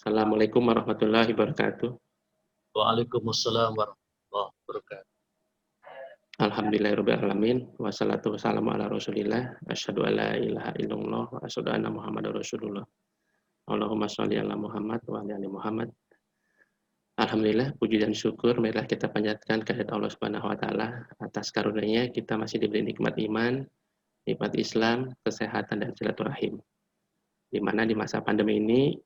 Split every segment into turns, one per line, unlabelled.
Assalamualaikum warahmatullahi wabarakatuh.
Waalaikumsalam warahmatullahi wabarakatuh.
Alhamdulillahirabbil alamin, wassalatu wassalamu ala Rasulillah, asyhadu an la ilaha illallah wa asyhadu anna Muhammadar Rasulullah. Allahumma shalli ala Muhammad wa ala ali Muhammad. Alhamdulillah, puji dan syukur marilah kita panjatkan kehadirat Allah Subhanahu wa taala atas karunia-Nya kita masih diberi nikmat iman, nikmat Islam, kesehatan dan silaturahim. Di mana di masa pandemi ini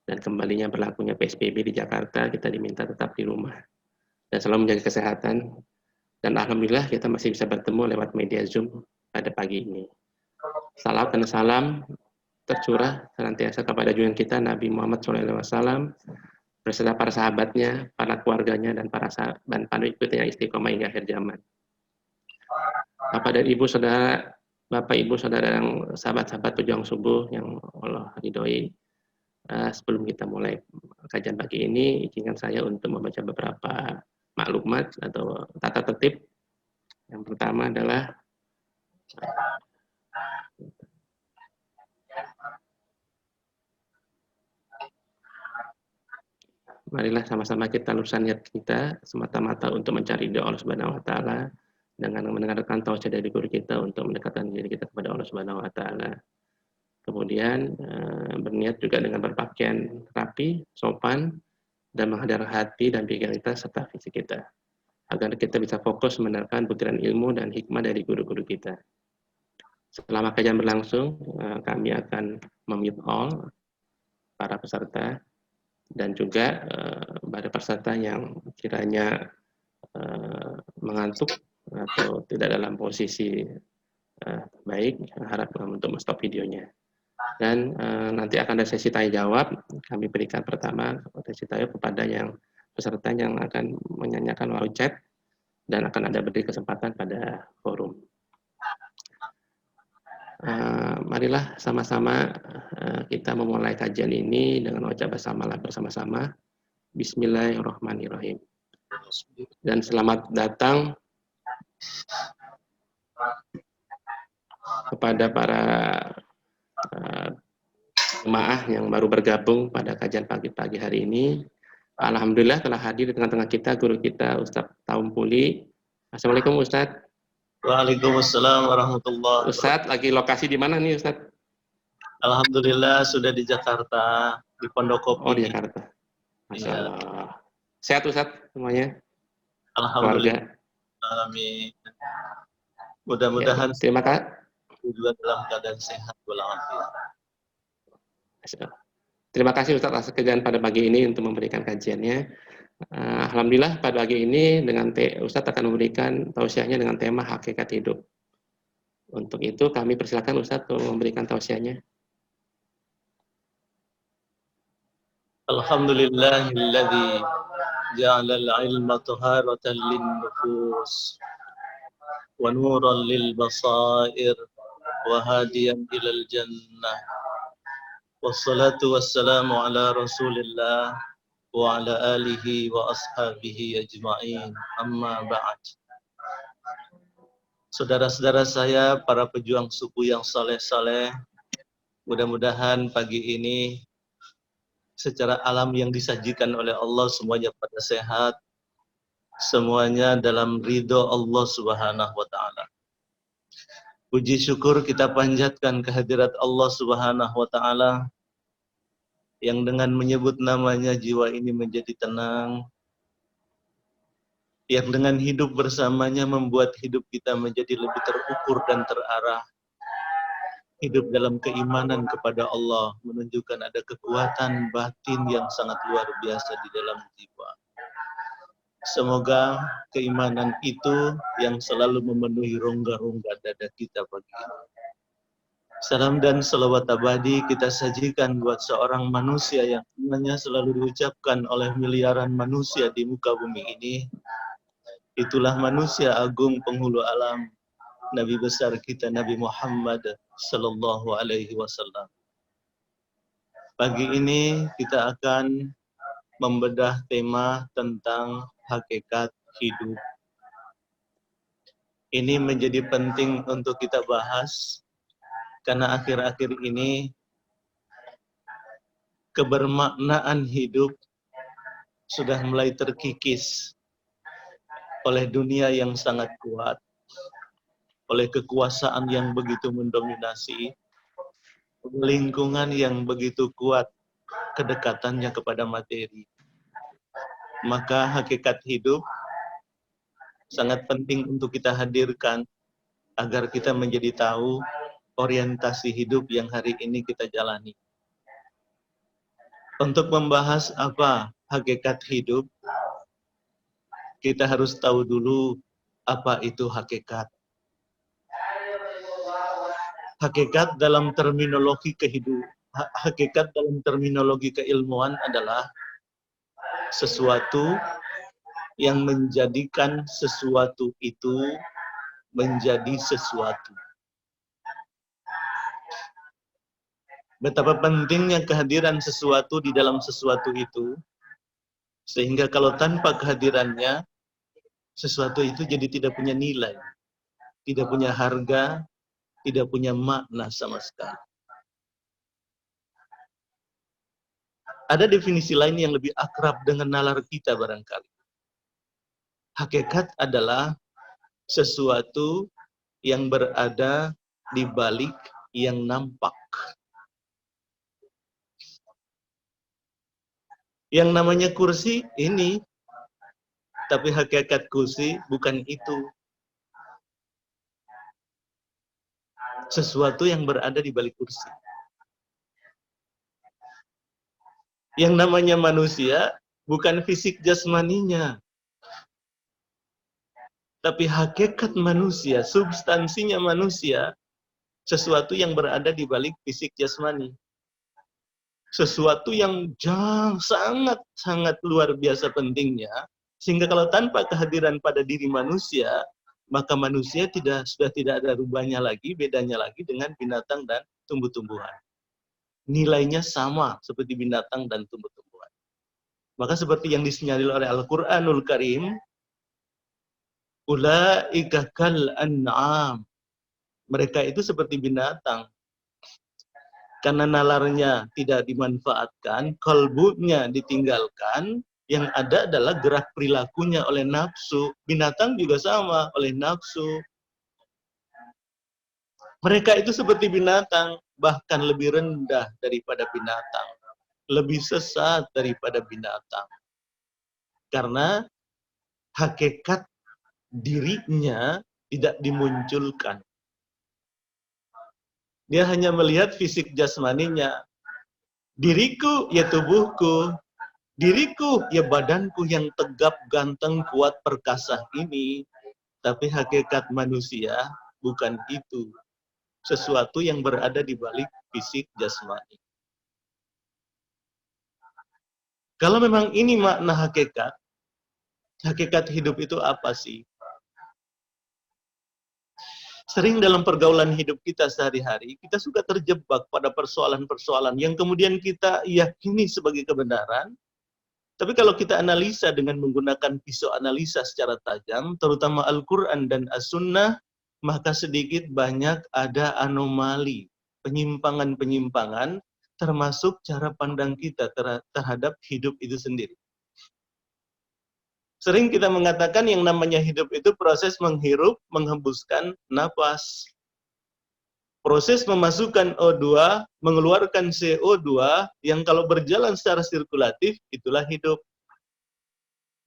dan kembalinya berlakunya PSBB di Jakarta, kita diminta tetap di rumah dan selalu menjaga kesehatan. Dan alhamdulillah kita masih bisa bertemu lewat media Zoom pada pagi ini. Salawat dan salam tercurah senantiasa kepada junjungan kita Nabi Muhammad SAW beserta para sahabatnya, para keluarganya, dan para pengikutnya yang istiqomah hingga akhir zaman. Bapak dan Ibu Saudara, Bapak Ibu Saudara yang sahabat-sahabat pejuang subuh yang Allah ridhoi, sebelum kita mulai kajian pagi ini, izinkan saya untuk membaca beberapa maklumat atau tata tertib. Yang pertama adalah marilah sama-sama kita luruskan niat kita semata-mata untuk mencari ridha Allah Subhanahu wa taala dengan mendengarkan tausiah dari guru kita untuk mendekatkan diri kita kepada Allah Subhanahu wa taala. Kemudian berniat juga dengan berpakaian rapi, sopan, dan menghadap hati dan pikiran kita serta fisik kita, agar kita bisa fokus mendengarkan butiran ilmu dan hikmah dari guru-guru kita. Selama kajian berlangsung, kami akan memute all para peserta dan juga pada peserta yang kiranya mengantuk atau tidak dalam posisi baik, harap untuk stop videonya. Dan nanti akan ada sesi tanya jawab. Kami berikan pertama sesi tanya kepada yang peserta yang akan menyanyikan melalui chat dan akan ada beri kesempatan pada forum. Marilah sama-sama kita memulai kajian ini dengan ucap basmalah bersama-sama. Bismillahirrahmanirrahim. Dan selamat datang kepada para jemaah yang baru bergabung pada kajian pagi-pagi hari ini. Alhamdulillah telah hadir di tengah-tengah kita guru kita Ustadz Taumpuli. Assalamualaikum Ustadz.
Waalaikumsalam warahmatullahi wabarakatuh.
Ustadz lagi lokasi di mana nih Ustadz?
Alhamdulillah sudah di Jakarta, di Pondokopi.
Oh di Jakarta. Masya Allah. Sehat Ustadz semuanya?
Alhamdulillah. Amin. Mudah-mudahan
ya, terima kasih.
Juga dalam keadaan sehat walafiat.
Terima kasih Ustadz atas kerjaan pada pagi ini untuk memberikan kajiannya. Alhamdulillah pada pagi ini dengan Ustadz akan memberikan tausiahnya dengan tema hakikat hidup. Untuk itu kami persilakan Ustadz untuk memberikan tausiahnya.
Alhamdulillahilladzi ja'ala al-'ilma taharatan lin-nufus wa nuran lil-basair wa hadiyan ilal jannah. Wassalatu wassalamu ala Rasulillah wa ala alihi wa ashabihi ajma'in. Amma ba'd. Saudara-saudara saya, para pejuang subuh yang saleh-saleh, mudah-mudahan pagi ini secara alam yang disajikan oleh Allah semuanya pada sehat, semuanya dalam ridho Allah Subhanahu wa taala. Puji syukur kita panjatkan kehadirat Allah Subhanahu wa taala yang dengan menyebut namanya jiwa ini menjadi tenang, yang dengan hidup bersamanya membuat hidup kita menjadi lebih terukur dan terarah. Hidup dalam keimanan kepada Allah menunjukkan ada kekuatan batin yang sangat luar biasa di dalam jiwa. Semoga keimanan itu yang selalu memenuhi rongga-rongga dada kita pagi ini. Salam dan salawat abadi kita sajikan buat seorang manusia yang namanya selalu diucapkan oleh miliaran manusia di muka bumi ini. Itulah manusia agung penghulu alam, Nabi besar kita Nabi Muhammad sallallahu alaihi wasallam. Pagi ini kita akan membedah tema tentang hakikat hidup. Ini menjadi penting untuk kita bahas karena akhir-akhir ini kebermaknaan hidup sudah mulai terkikis oleh dunia yang sangat kuat, oleh kekuasaan yang begitu mendominasi, lingkungan yang begitu kuat kedekatannya kepada materi. Maka hakikat hidup sangat penting untuk kita hadirkan agar kita menjadi tahu orientasi hidup yang hari ini kita jalani. Untuk membahas apa hakikat hidup, kita harus tahu dulu apa itu hakikat. Hakikat dalam terminologi hakikat dalam terminologi keilmuan adalah sesuatu yang menjadikan sesuatu itu menjadi sesuatu. Betapa pentingnya kehadiran sesuatu di dalam sesuatu itu, sehingga kalau tanpa kehadirannya, sesuatu itu jadi tidak punya nilai, tidak punya harga, tidak punya makna sama sekali. Ada definisi lain yang lebih akrab dengan nalar kita barangkali. Hakikat adalah sesuatu yang berada di balik yang nampak. Yang namanya kursi ini, tapi hakikat kursi bukan itu. Sesuatu yang berada di balik kursi. Yang namanya manusia bukan fisik jasmaninya, tapi hakikat manusia, substansinya manusia, sesuatu yang berada di balik fisik jasmani. Sesuatu yang sangat luar biasa pentingnya, sehingga kalau tanpa kehadiran pada diri manusia, maka manusia sudah tidak ada rubahnya lagi, bedanya lagi dengan binatang dan tumbuh-tumbuhan. Nilainya sama seperti binatang dan tumbuh-tumbuhan. Maka seperti yang disinyalir oleh Al-Quranul Karim, ulaika kal an'am. Mereka itu seperti binatang. Karena nalarnya tidak dimanfaatkan, kalbunya ditinggalkan, yang ada adalah gerak perilakunya oleh nafsu. Binatang juga sama, oleh nafsu. Mereka itu seperti binatang, bahkan lebih rendah daripada binatang. Lebih sesat daripada binatang. Karena hakikat dirinya tidak dimunculkan. Dia hanya melihat fisik jasmaninya. Diriku ya tubuhku, diriku ya badanku yang tegap, ganteng, kuat, perkasa ini. Tapi hakikat manusia bukan itu. Sesuatu yang berada di balik fisik jasmani. Kalau memang ini makna hakikat hidup itu apa sih? Sering dalam pergaulan hidup kita sehari-hari, kita suka terjebak pada persoalan-persoalan yang kemudian kita yakini sebagai kebenaran. Tapi kalau kita analisa dengan menggunakan pisau analisa secara tajam, terutama Al-Quran dan As-Sunnah, maka sedikit banyak ada anomali, penyimpangan-penyimpangan, termasuk cara pandang kita terhadap hidup itu sendiri. Sering kita mengatakan yang namanya hidup itu proses menghirup, menghembuskan napas. Proses memasukkan O2, mengeluarkan CO2, yang kalau berjalan secara sirkulatif, itulah hidup.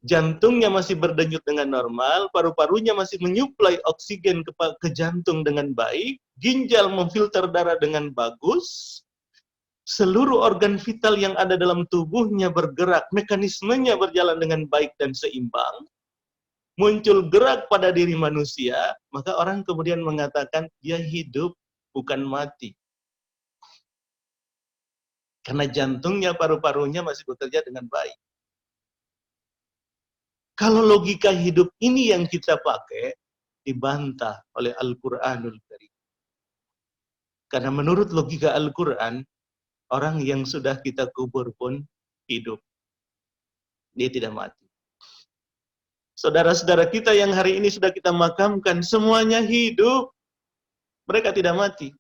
Jantungnya masih berdenyut dengan normal, paru-parunya masih menyuplai oksigen ke jantung dengan baik, ginjal memfilter darah dengan bagus, seluruh organ vital yang ada dalam tubuhnya bergerak, mekanismenya berjalan dengan baik dan seimbang, muncul gerak pada diri manusia, maka orang kemudian mengatakan dia hidup, bukan mati. Karena jantungnya, paru-parunya masih bekerja dengan baik. Kalau logika hidup ini yang kita pakai, dibantah oleh Al-Quranul Karim. Karena menurut logika Al-Quran, orang yang sudah kita kubur pun hidup. Dia tidak mati. Saudara-saudara kita yang hari ini sudah kita makamkan, semuanya hidup. Mereka tidak mati.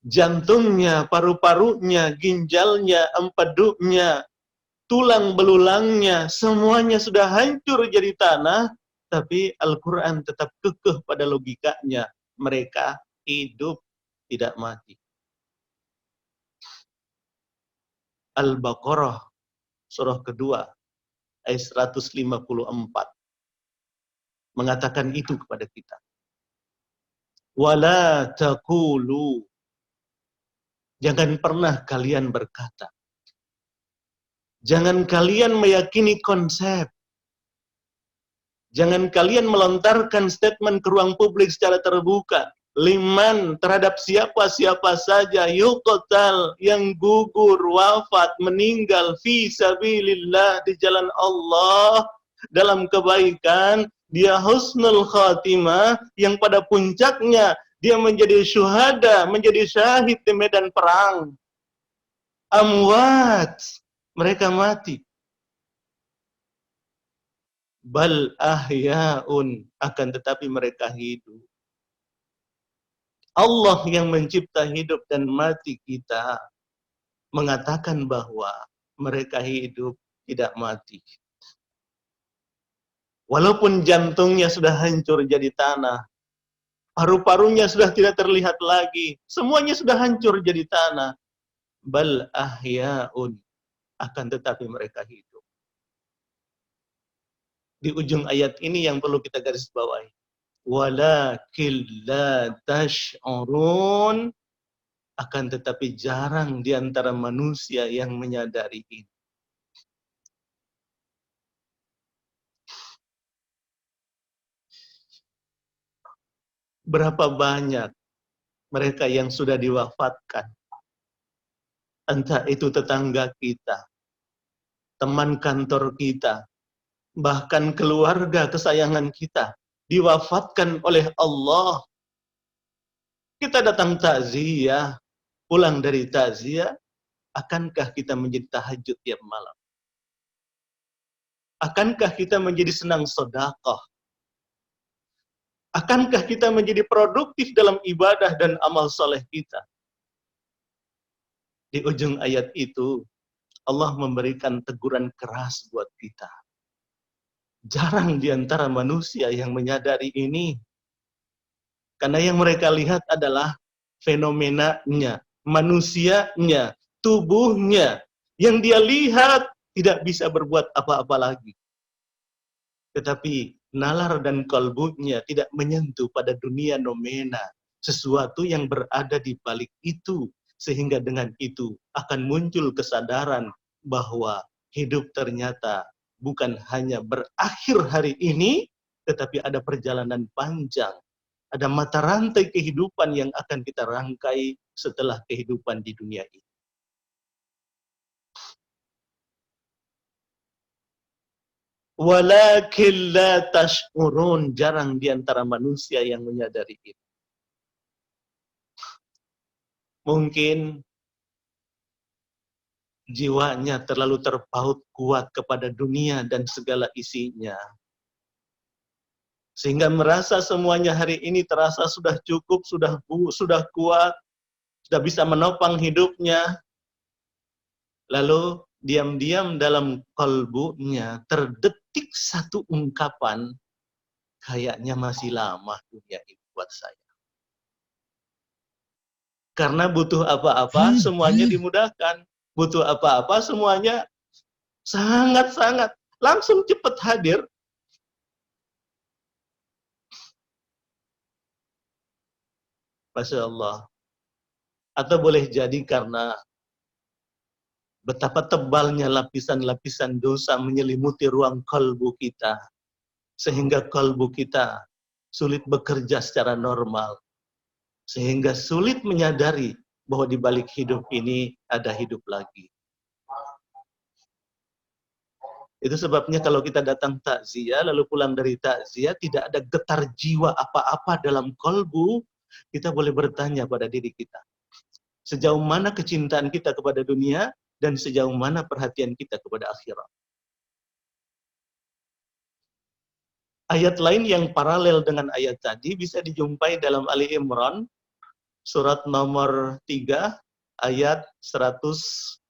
jantungnya, paru-parunya, ginjalnya, empedunya, tulang belulangnya, semuanya sudah hancur jadi tanah, tapi Al-Quran tetap kekeh pada logikanya. Mereka hidup, tidak mati. Al-Baqarah, surah kedua, ayat 154, mengatakan itu kepada kita. Wala taqulu, jangan pernah kalian berkata, jangan kalian meyakini konsep, jangan kalian melontarkan statement ke ruang publik secara terbuka. Liman, terhadap siapa-siapa saja yuqtal, yang gugur, wafat, meninggal fi sabilillah, di jalan Allah dalam kebaikan, dia husnul khatimah, yang pada puncaknya dia menjadi syuhada, menjadi syahid di medan perang. Amwat, mereka mati. Bal ahyaun, akan tetapi mereka hidup. Allah yang mencipta hidup dan mati kita mengatakan bahwa mereka hidup, tidak mati. Walaupun jantungnya sudah hancur jadi tanah, paru-parunya sudah tidak terlihat lagi, semuanya sudah hancur jadi tanah. Bal ahyaun, akan tetapi mereka hidup. Di ujung ayat ini yang perlu kita garis bawahi. Walakin la tash'urun, akan tetapi jarang di antara manusia yang menyadari ini. Berapa banyak mereka yang sudah diwafatkan, entah itu tetangga kita, teman kantor kita, bahkan keluarga kesayangan kita, diwafatkan oleh Allah. Kita datang takziah, pulang dari takziah, akankah kita menjadi tahajud tiap malam? Akankah kita menjadi senang sedekah? Akankah kita menjadi produktif dalam ibadah dan amal soleh kita? Di ujung ayat itu, Allah memberikan teguran keras buat kita. Jarang di antara manusia yang menyadari ini. Karena yang mereka lihat adalah fenomenanya, manusianya, tubuhnya. Yang dia lihat tidak bisa berbuat apa-apa lagi. Tetapi nalar dan kalbunya tidak menyentuh pada dunia nomena. Sesuatu yang berada di balik itu. Sehingga dengan itu akan muncul kesadaran bahwa hidup ternyata bukan hanya berakhir hari ini, tetapi ada perjalanan panjang. Ada mata rantai kehidupan yang akan kita rangkai setelah kehidupan di dunia ini. Walakin la tash'urun, jarang di antara manusia yang menyadari itu. Mungkin jiwanya terlalu terpaut kuat kepada dunia dan segala isinya. Sehingga merasa semuanya hari ini terasa sudah cukup, sudah kuat, sudah bisa menopang hidupnya. Lalu diam-diam dalam kalbunya terdetik satu ungkapan, kayaknya masih lama dunia ini buat saya. Karena butuh apa-apa semuanya dimudahkan. Butuh apa-apa semuanya sangat-sangat langsung cepat hadir. Masya Allah. Atau boleh jadi karena betapa tebalnya lapisan-lapisan dosa menyelimuti ruang kalbu kita. Sehingga kalbu kita sulit bekerja secara normal. Sehingga sulit menyadari bahwa di balik hidup ini ada hidup lagi. Itu sebabnya kalau kita datang takziah, lalu pulang dari takziah, tidak ada getar jiwa apa-apa dalam kalbu, kita boleh bertanya pada diri kita. Sejauh mana kecintaan kita kepada dunia, dan sejauh mana perhatian kita kepada akhirat. Ayat lain yang paralel dengan ayat tadi bisa dijumpai dalam Ali Imran surat nomor 3 ayat 169.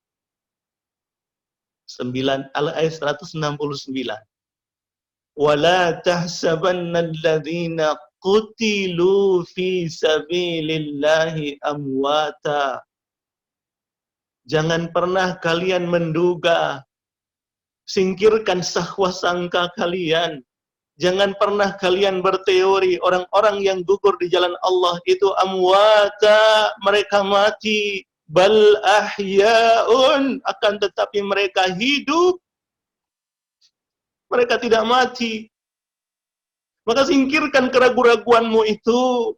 Wala tahsabanna alladhina qutilu fi sabilillahi amwata. Jangan pernah kalian menduga, singkirkan sangka kalian. Jangan pernah kalian berteori orang-orang yang gugur di jalan Allah itu amwata, mereka mati. Bal ahya'un, akan tetapi mereka hidup. Mereka tidak mati. Maka singkirkan keraguan-raguanmu itu.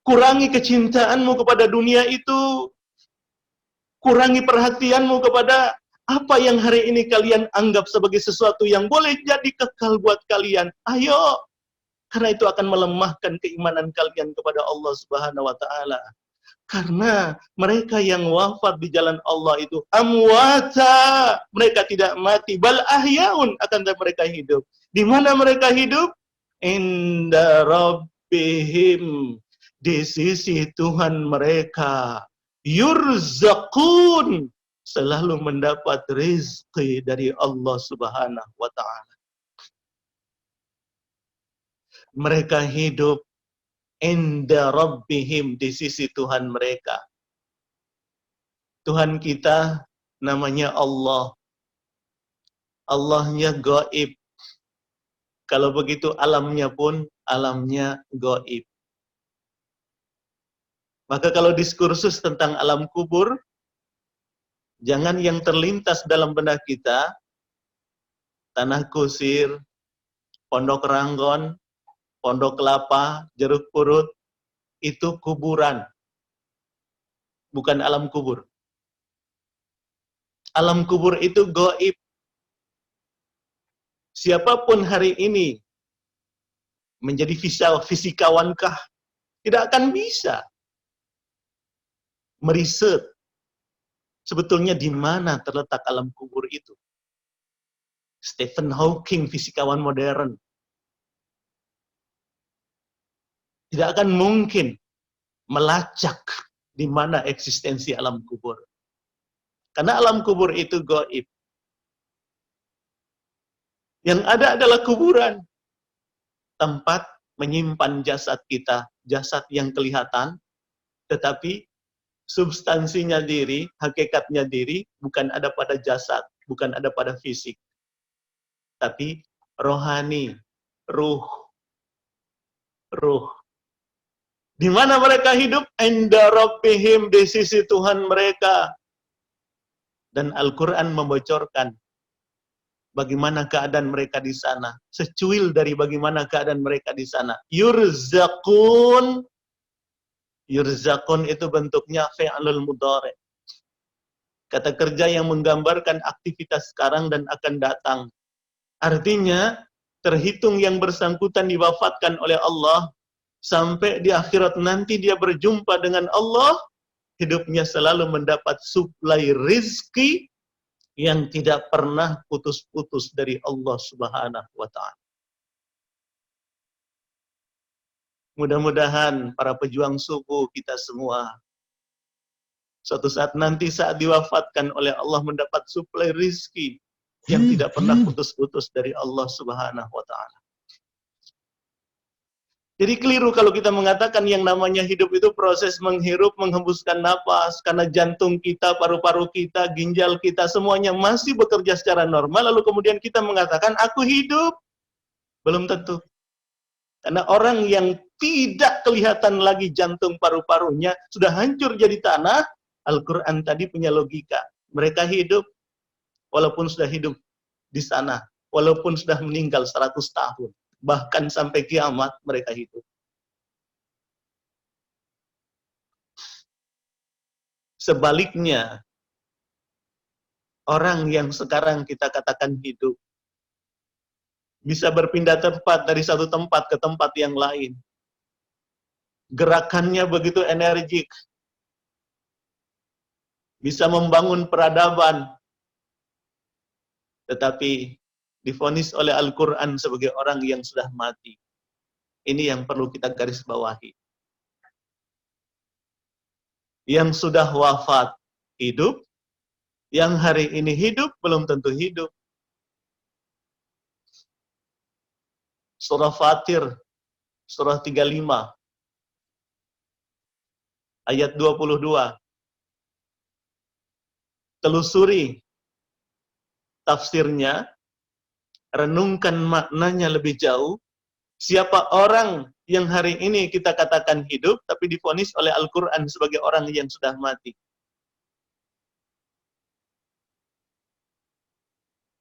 Kurangi kecintaanmu kepada dunia itu. Kurangi perhatianmu kepada apa yang hari ini kalian anggap sebagai sesuatu yang boleh jadi kekal buat kalian. Ayo. Karena itu akan melemahkan keimanan kalian kepada Allah Subhanahu wa taala. Karena mereka yang wafat di jalan Allah itu amwata, mereka tidak mati, bal ahyaun, akan tetapi mereka hidup. Di mana mereka hidup? Inda rabbihim, di sisi Tuhan mereka. Yurzaqun, selalu mendapat rizki dari Allah Subhanahu wa taala. Mereka hidup inda rabbihim, di sisi Tuhan mereka. Tuhan kita namanya Allah. Allahnya gaib. Kalau begitu alamnya pun alamnya gaib. Maka kalau diskursus tentang alam kubur, jangan yang terlintas dalam benak kita, Tanah Kusir, Pondok Ranggon, Pondok Kelapa, Jeruk Purut, itu kuburan. Bukan alam kubur. Alam kubur itu gaib. Siapapun hari ini menjadi fisikawankah, tidak akan bisa meriset sebetulnya di mana terletak alam kubur itu. Stephen Hawking, fisikawan modern, tidak akan mungkin melacak di mana eksistensi alam kubur. Karena alam kubur itu gaib. Yang ada adalah kuburan, tempat menyimpan jasad kita, jasad yang kelihatan, tetapi substansinya diri, hakikatnya diri, bukan ada pada jasad, bukan ada pada fisik. Tapi rohani, ruh. Di mana mereka hidup? Inda rabbihim, di sisi Tuhan mereka. Dan Al-Quran membocorkan bagaimana keadaan mereka di sana. Secuil dari bagaimana keadaan mereka di sana. Yurzaqun. Yurzaqun itu bentuknya fi'lul mudhari'. Kata kerja yang menggambarkan aktivitas sekarang dan akan datang. Artinya, terhitung yang bersangkutan diwafatkan oleh Allah, sampai di akhirat nanti dia berjumpa dengan Allah, hidupnya selalu mendapat suplai rizki yang tidak pernah putus-putus dari Allah Subhanahu wa ta'ala. Mudah-mudahan para pejuang subuh kita semua, suatu saat nanti saat diwafatkan oleh Allah mendapat suplai rizki yang tidak pernah putus-putus dari Allah Subhanahu wa ta'ala. Jadi keliru kalau kita mengatakan yang namanya hidup itu proses menghirup, menghembuskan napas, karena jantung kita, paru-paru kita, ginjal kita, semuanya masih bekerja secara normal, lalu kemudian kita mengatakan, aku hidup. Belum tentu. Karena orang yang tidak kelihatan lagi jantung paru-parunya, sudah hancur jadi tanah, Al-Quran tadi punya logika. Mereka hidup, walaupun sudah hidup di sana, walaupun sudah meninggal 100 tahun. Bahkan sampai kiamat mereka hidup. Sebaliknya, orang yang sekarang kita katakan hidup, bisa berpindah tempat dari satu tempat ke tempat yang lain. Gerakannya begitu energik. Bisa membangun peradaban. Tetapi divonis oleh Al-Quran sebagai orang yang sudah mati. Ini yang perlu kita garis bawahi. Yang sudah wafat hidup, yang hari ini hidup belum tentu hidup. Surah Fatir, surah 35, ayat 22. Telusuri tafsirnya, renungkan maknanya lebih jauh. Siapa orang yang hari ini kita katakan hidup, tapi divonis oleh Al-Quran sebagai orang yang sudah mati?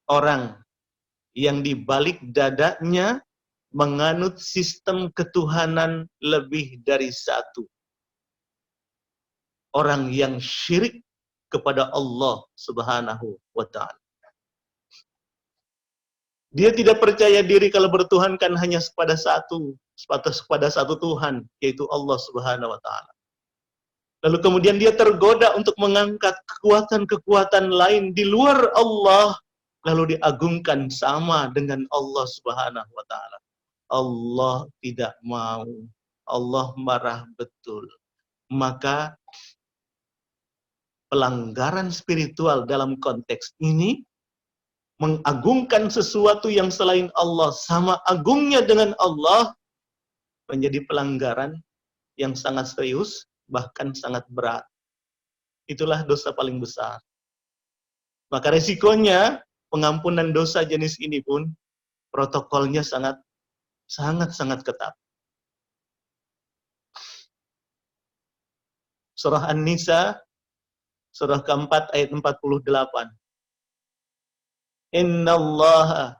Orang yang di balik dadanya menganut sistem ketuhanan lebih dari satu. Orang yang syirik kepada Allah Subhanahu wa Ta'ala. Dia tidak percaya diri kalau bertuhankan hanya kepada satu Tuhan, yaitu Allah Subhanahu wa Ta'ala. Lalu kemudian dia tergoda untuk mengangkat kekuatan-kekuatan lain di luar Allah, lalu diagungkan sama dengan Allah Subhanahu wa Ta'ala. Allah tidak mau. Allah marah betul. Maka pelanggaran spiritual dalam konteks ini mengagungkan sesuatu yang selain Allah sama agungnya dengan Allah menjadi pelanggaran yang sangat serius, bahkan sangat berat. Itulah dosa paling besar. Maka resikonya pengampunan dosa jenis ini pun protokolnya sangat ketat. Surah An-Nisa, surah keempat ayat 48. Innallaha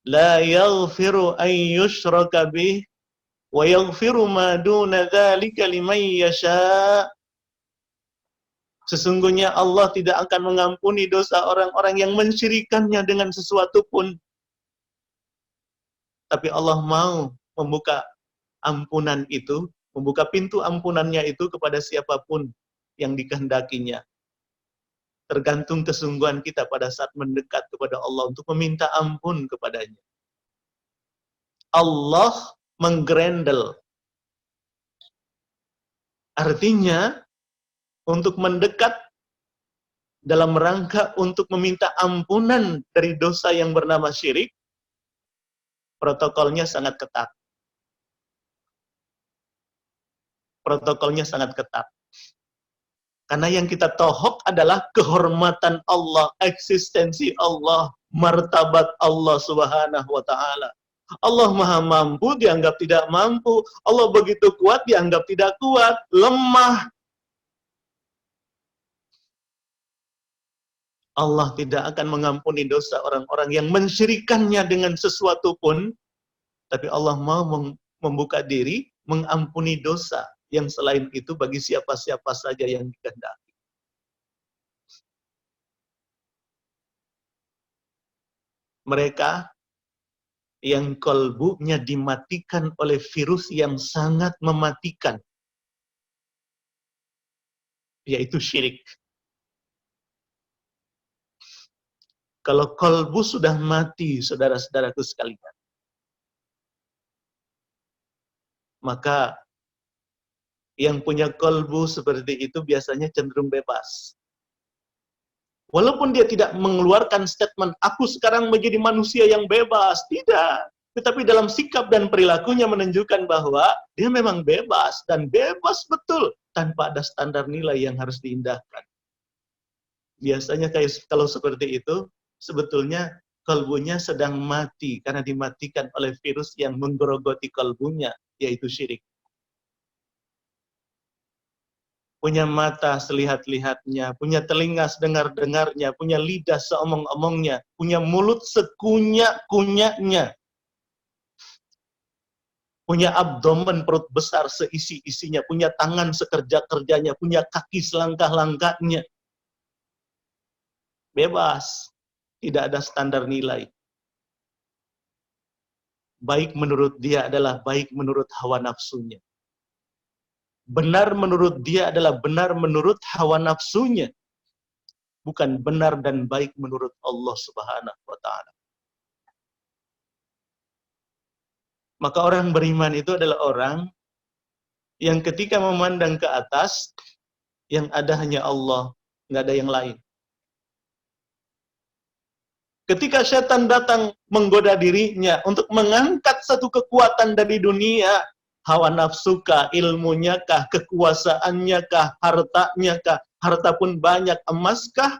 la yaghfiru an yushraka bih wa yaghfiru ma duna dzalika liman yasha. Sesungguhnya Allah tidak akan mengampuni dosa orang-orang yang mensyirikannya dengan sesuatu pun. Tapi Allah mau membuka ampunan itu, membuka pintu ampunannya itu kepada siapapun yang dikehendakinya. Tergantung kesungguhan kita pada saat mendekat kepada Allah untuk meminta ampun kepadanya. Allah menggrendel. Artinya, untuk mendekat dalam rangka untuk meminta ampunan dari dosa yang bernama syirik, protokolnya sangat ketat. Protokolnya sangat ketat. Karena yang kita tohok adalah kehormatan Allah, eksistensi Allah, martabat Allah Subhanahu wa Ta'ala. Allah Maha Mampu dianggap tidak mampu, Allah begitu kuat dianggap tidak kuat, lemah. Allah tidak akan mengampuni dosa orang-orang yang mensyirikannya dengan sesuatu pun, tapi Allah mau membuka diri, mengampuni dosa yang selain itu bagi siapa-siapa saja yang dikehendaki. Mereka yang kolbunya dimatikan oleh virus yang sangat mematikan, yaitu syirik. Kalau kolbu sudah mati, saudara-saudaraku sekalian, maka yang punya kolbu seperti itu biasanya cenderung bebas. Walaupun dia tidak mengeluarkan statement, aku sekarang menjadi manusia yang bebas. Tidak. Tetapi dalam sikap dan perilakunya menunjukkan bahwa dia memang bebas. Dan bebas betul. Tanpa ada standar nilai yang harus diindahkan. Biasanya kalau seperti itu, sebetulnya kalbunya sedang mati. Karena dimatikan oleh virus yang menggerogoti kalbunya, yaitu syirik. Punya mata selihat-lihatnya, punya telinga sedengar-dengarnya, punya lidah seomong-omongnya, punya mulut sekunyak-kunyaknya, punya abdomen perut besar seisi-isinya, punya tangan sekerja-kerjanya, punya kaki selangkah-langkahnya. Bebas, tidak ada standar nilai. Baik menurut dia adalah baik menurut hawa nafsunya. Benar menurut dia adalah benar menurut hawa nafsunya. Bukan benar dan baik menurut Allah Subhanahu wa Ta'ala. Maka orang beriman itu adalah orang yang ketika memandang ke atas, yang ada hanya Allah, nggak ada yang lain. Ketika setan datang menggoda dirinya untuk mengangkat satu kekuatan dari dunia, hawa nafsu kah, ilmunya kah, kekuasaannya kah, hartanya kah, harta pun banyak, emas kah,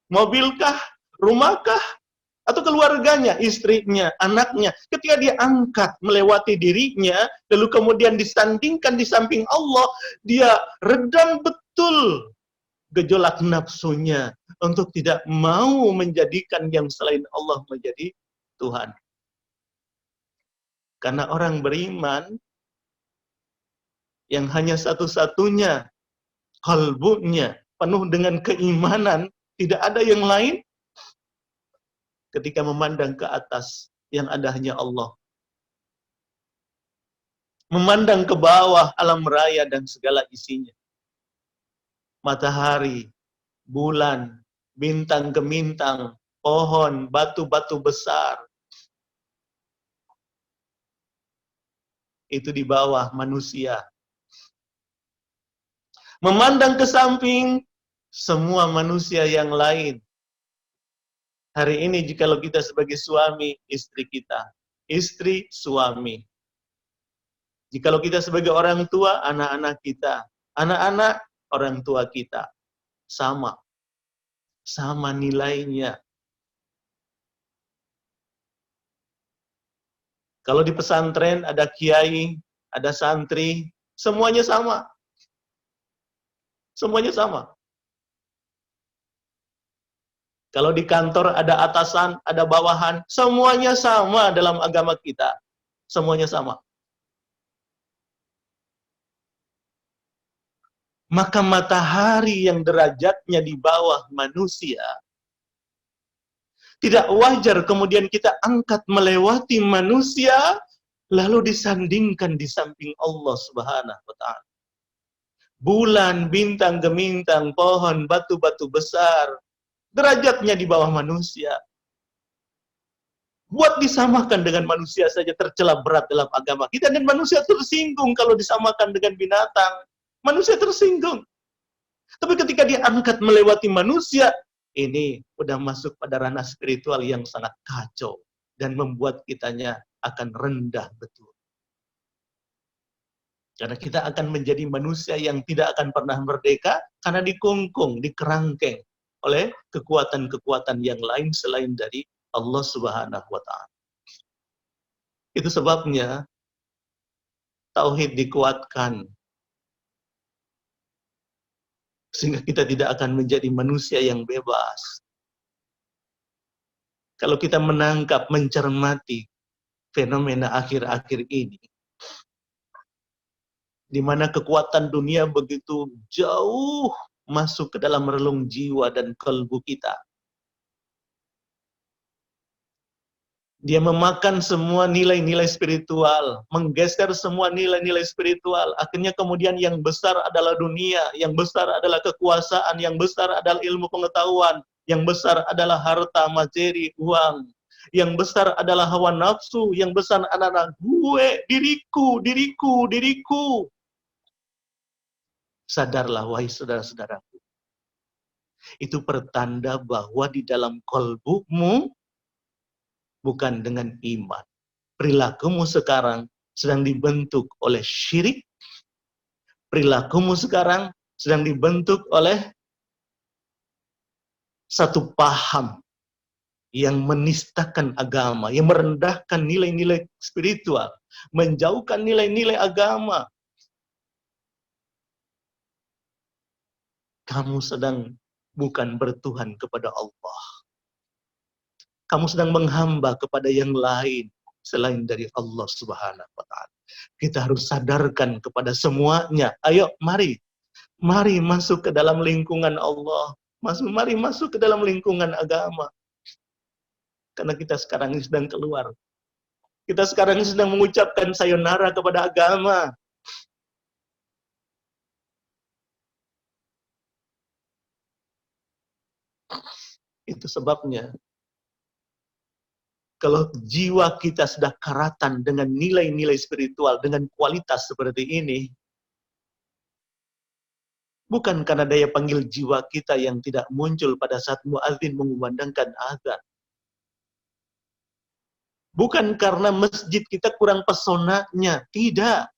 mobil kah, rumah kah, atau keluarganya, istrinya, anaknya, ketika dia angkat melewati dirinya, lalu kemudian disandingkan di samping Allah, dia redam betul gejolak nafsunya untuk tidak mau menjadikan yang selain Allah menjadi Tuhan. Karena orang beriman yang hanya satu-satunya kalbunya penuh dengan keimanan, tidak ada yang lain, ketika memandang ke atas yang ada hanya Allah. Memandang ke bawah alam raya dan segala isinya. Matahari, bulan, bintang gemintang, pohon, batu-batu besar. Itu di bawah manusia. Memandang ke samping semua manusia yang lain. Hari ini jikalau kita sebagai suami, istri kita. Istri, suami. Jikalau kita sebagai orang tua, anak-anak kita. Anak-anak, orang tua kita. Sama. Sama nilainya. Kalau di pesantren ada kiai, ada santri, semuanya sama. Semuanya sama. Kalau di kantor ada atasan, ada bawahan, semuanya sama dalam agama kita. Semuanya sama. Maka matahari yang derajatnya di bawah manusia, tidak wajar kemudian kita angkat melewati manusia, lalu disandingkan di samping Allah Subhanahu wa Ta'ala. Bulan, bintang, gemintang, pohon, batu-batu besar, derajatnya di bawah manusia. Buat disamakan dengan manusia saja tercela berat dalam agama kita, dan manusia tersinggung kalau disamakan dengan binatang. Manusia tersinggung. Tapi ketika dia angkat melewati manusia, ini udah masuk pada ranah spiritual yang sangat kacau dan membuat kitanya akan rendah betul. Karena kita akan menjadi manusia yang tidak akan pernah merdeka karena dikungkung, dikerangkeng oleh kekuatan-kekuatan yang lain selain dari Allah Subhanahu wa Ta'ala. Itu sebabnya tauhid dikuatkan sehingga kita tidak akan menjadi manusia yang bebas. Kalau kita menangkap, mencermati fenomena akhir-akhir ini, di mana kekuatan dunia begitu jauh masuk ke dalam relung jiwa dan kalbu kita. Dia memakan semua nilai-nilai spiritual, menggeser semua nilai-nilai spiritual. Akhirnya kemudian yang besar adalah dunia, yang besar adalah kekuasaan, yang besar adalah ilmu pengetahuan, yang besar adalah harta, materi, uang. Yang besar adalah hawa nafsu, yang besar adalah gue, diriku, diriku, diriku. Sadarlah, wahai saudara-saudaraku. Itu pertanda bahwa di dalam kalbumu bukan dengan iman. Perilakumu sekarang sedang dibentuk oleh syirik. Perilakumu sekarang sedang dibentuk oleh satu paham yang menistakan agama, yang merendahkan nilai-nilai spiritual, menjauhkan nilai-nilai agama. Kamu sedang bukan bertuhan kepada Allah. Kamu sedang menghamba kepada yang lain selain dari Allah Subhanahu wa Ta'ala. Kita harus sadarkan kepada semuanya. Ayo, mari masuk ke dalam lingkungan Allah. Mari masuk ke dalam lingkungan agama. Karena kita sekarang ini sedang keluar. Kita sekarang ini sedang mengucapkan sayonara kepada agama. Itu sebabnya kalau jiwa kita sudah karatan dengan nilai-nilai spiritual, dengan kualitas seperti ini, Bukan karena daya panggil jiwa kita yang tidak muncul pada saat muadzin mengumandangkan azan. Bukan karena masjid kita kurang pesonanya, tidak.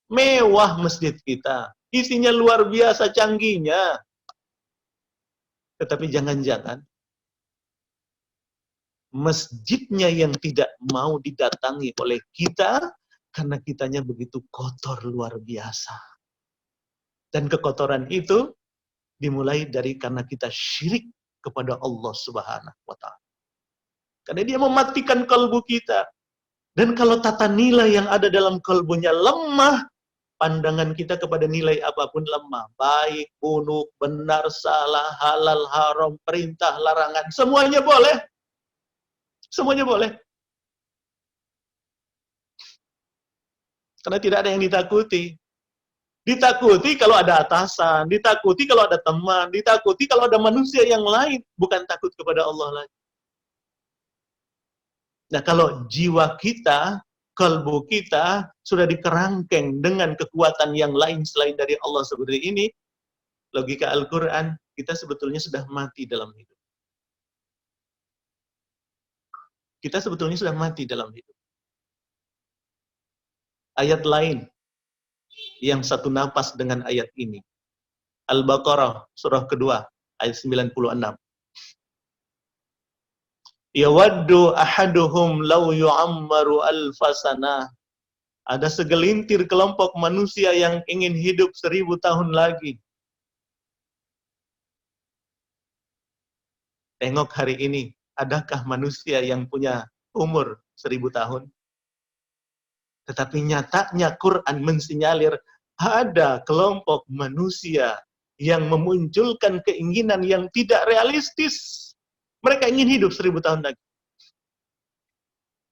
Mewah masjid kita, isinya luar biasa canggihnya. Tetapi jangan-jangan masjidnya yang tidak mau didatangi oleh kita karena kitanya begitu kotor luar biasa. Dan kekotoran itu dimulai dari karena kita syirik kepada Allah Subhanahu wa Ta'ala. Karena dia mematikan kalbu kita. Dan kalau tata nilai yang ada dalam kalbunya lemah, pandangan kita kepada nilai apapun lemah. Baik, buruk, benar, salah, halal, haram, perintah, larangan. Semuanya boleh. Semuanya boleh. Karena tidak ada yang ditakuti. Ditakuti kalau ada atasan, ditakuti kalau ada teman, ditakuti kalau ada manusia yang lain. Bukan takut kepada Allah lagi. Nah, kalau jiwa kita, kalbu kita sudah dikerangkeng dengan kekuatan yang lain selain dari Allah seperti ini, logika Al-Quran, kita sebetulnya sudah mati dalam hidup. Kita sebetulnya sudah mati dalam hidup. Ayat lain yang satu napas dengan ayat ini. Al-Baqarah, surah kedua, ayat 96. Yawaddu ahaduhum law yu'ammaru alfasana. Ada segelintir kelompok manusia yang ingin hidup 1000 tahun lagi. Tengok hari ini, adakah manusia yang punya umur 1000 tahun? Tetapi nyatanya Quran mensinyalir ada kelompok manusia yang memunculkan keinginan yang tidak realistis. Mereka ingin hidup 1000 tahun lagi.